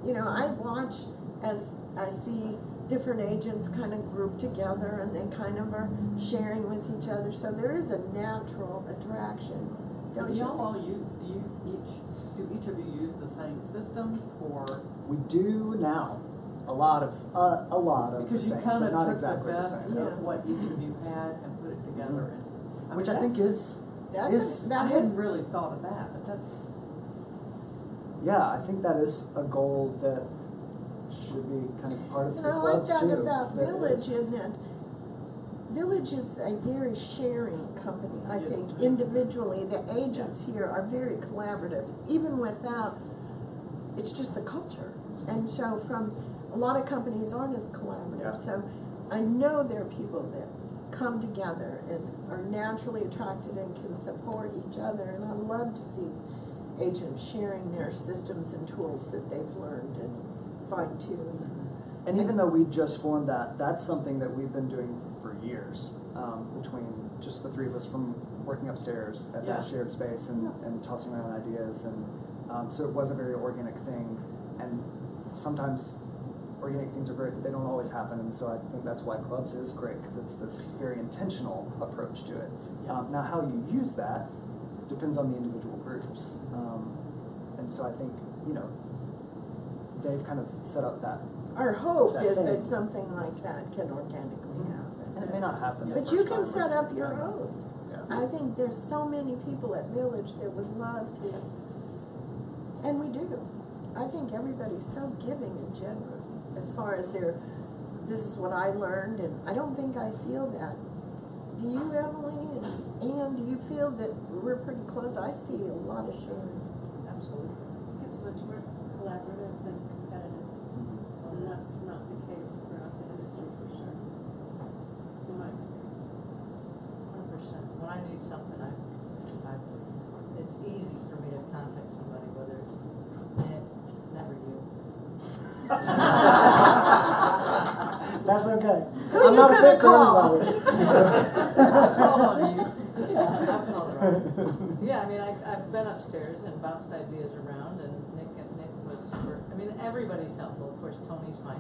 [SPEAKER 1] You know, I watch as I see different agents kind of group together, and they kind of are sharing with each other. So there is a natural attraction, don't
[SPEAKER 8] Do
[SPEAKER 1] you?
[SPEAKER 8] y'all all do each of you use the same systems, or
[SPEAKER 3] We do now. A lot of
[SPEAKER 8] because
[SPEAKER 3] the
[SPEAKER 8] you
[SPEAKER 3] same,
[SPEAKER 8] kind
[SPEAKER 3] but
[SPEAKER 8] of
[SPEAKER 3] not
[SPEAKER 8] took
[SPEAKER 3] exactly
[SPEAKER 8] the
[SPEAKER 3] the
[SPEAKER 8] best
[SPEAKER 3] same.
[SPEAKER 1] Yeah.
[SPEAKER 8] of what each of you had and put it together, and
[SPEAKER 3] Which I think is
[SPEAKER 1] That's
[SPEAKER 3] is
[SPEAKER 8] I hadn't really thought of that, but that's.
[SPEAKER 3] yeah, I think that is a goal that should be kind of part of
[SPEAKER 1] And
[SPEAKER 3] the
[SPEAKER 1] I like
[SPEAKER 3] clubs
[SPEAKER 1] that
[SPEAKER 3] too.
[SPEAKER 1] about
[SPEAKER 3] that
[SPEAKER 1] Village,
[SPEAKER 3] is-
[SPEAKER 1] in that Village is a very sharing company. I
[SPEAKER 8] Yeah.
[SPEAKER 1] think individually, the agents here are very collaborative, even without, it's just the culture. And so from, a lot of companies aren't as collaborative.
[SPEAKER 3] Yeah.
[SPEAKER 1] So I know there are people that come together and are naturally attracted and can support each other. And I love to see agents sharing their systems and tools that they've learned and fine-tuned.
[SPEAKER 3] And even though we just formed that, that's something that we've been doing for years, between just the 3 of us from working upstairs at
[SPEAKER 8] Yeah.
[SPEAKER 3] that shared space and tossing around ideas. And So it was a very organic thing, and sometimes organic things are great, but they don't always happen, and so I think that's why clubs is great, because it's this very intentional approach to it. Now how you use that depends on the individual groups. And so I think, they've kind of set up that.
[SPEAKER 1] Our hope
[SPEAKER 3] that
[SPEAKER 1] is
[SPEAKER 3] thing.
[SPEAKER 1] that something like that can organically happen.
[SPEAKER 3] And it may not happen.
[SPEAKER 1] But
[SPEAKER 3] the
[SPEAKER 1] you
[SPEAKER 3] first
[SPEAKER 1] can
[SPEAKER 3] time,
[SPEAKER 1] set
[SPEAKER 3] but
[SPEAKER 1] up your
[SPEAKER 3] yeah.
[SPEAKER 1] own.
[SPEAKER 3] Yeah.
[SPEAKER 1] I think there's so many people at Village that would love to, and we do. I think everybody's so giving and generous as far as this is what I learned, and I don't think I feel that. Do you, Emily? And Ann, do you feel that we're pretty close? I see a lot of sharing.
[SPEAKER 8] Absolutely. It's much more collaborative than competitive. And that's not the case throughout the industry for sure. In my experience.
[SPEAKER 9] 100%. When I need something, it's easy for me to contact somebody, whether it's Nick, it's never you.
[SPEAKER 3] That's okay.
[SPEAKER 1] Who
[SPEAKER 3] I'm
[SPEAKER 1] you
[SPEAKER 3] not a
[SPEAKER 1] gonna
[SPEAKER 3] fit for
[SPEAKER 1] call?
[SPEAKER 3] anybody.
[SPEAKER 9] Call on you. Yeah, I'll call around. Yeah, I mean, I've been upstairs and bounced ideas around, and Nick was super. I mean, everybody's helpful. Of course, Tony's my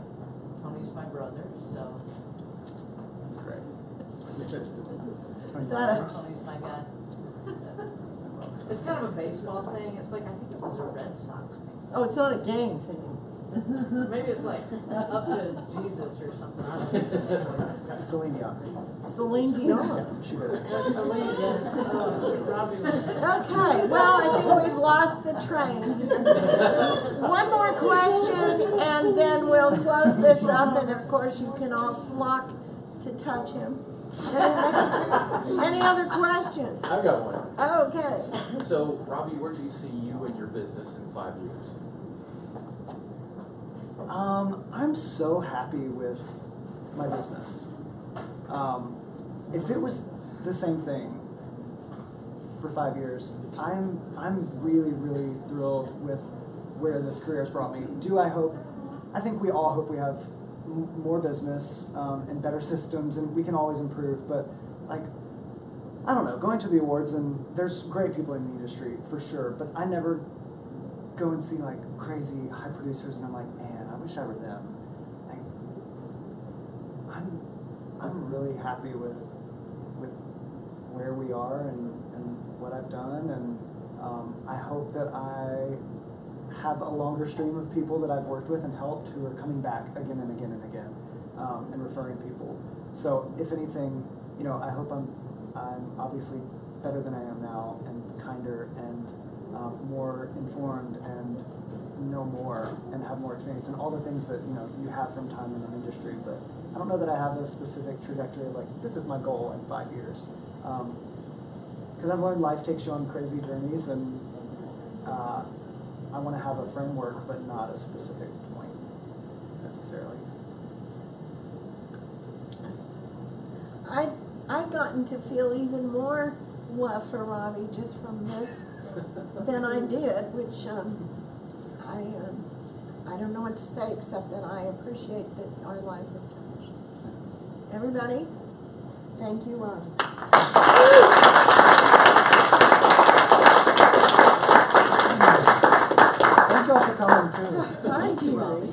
[SPEAKER 9] brother, so.
[SPEAKER 3] That's great.
[SPEAKER 1] Is that a-
[SPEAKER 9] Tony's my guy. It's kind of a baseball thing. It's like, I think it was a Red Sox thing.
[SPEAKER 1] Oh, it's not a gang thing.
[SPEAKER 9] Maybe it's like up to Jesus or something. I don't know.
[SPEAKER 3] Celine Dion.
[SPEAKER 1] Celine Dion.
[SPEAKER 3] Yeah, she did it.
[SPEAKER 9] Celine, yes. Robbie was
[SPEAKER 1] Okay, well, I think we've lost the train. One more question, and then we'll close this up, and of course you can all flock to touch him. Any other questions?
[SPEAKER 2] I've got one.
[SPEAKER 1] Okay.
[SPEAKER 2] So, Robbie, where do you see you and your business in 5 years?
[SPEAKER 3] I'm so happy with my business. If it was the same thing for 5 years, I'm really, really thrilled with where this career has brought me. I think we all hope we have more business and better systems, and we can always improve, but I don't know, going to the awards, and there's great people in the industry for sure, but I never go and see crazy high producers and I'm like, man, I wish I were them. I'm really happy with where we are and what I've done, and I hope that I have a longer stream of people that I've worked with and helped who are coming back again and again and again, and referring people. So if anything, I hope I'm obviously better than I am now, and kinder, and more informed, and know more, and have more experience, and all the things that you have from time in an industry. But I don't know that I have a specific trajectory of this is my goal in 5 years, because I've learned life takes you on crazy journeys, and I want to have a framework, but not a specific point necessarily.
[SPEAKER 1] I've gotten to feel even more love for Robbie just from this than I did, which I don't know what to say except that I appreciate that our lives have touched. So, everybody, thank you, Robbie.
[SPEAKER 3] Thank you all for coming too.
[SPEAKER 1] Hi, dearie.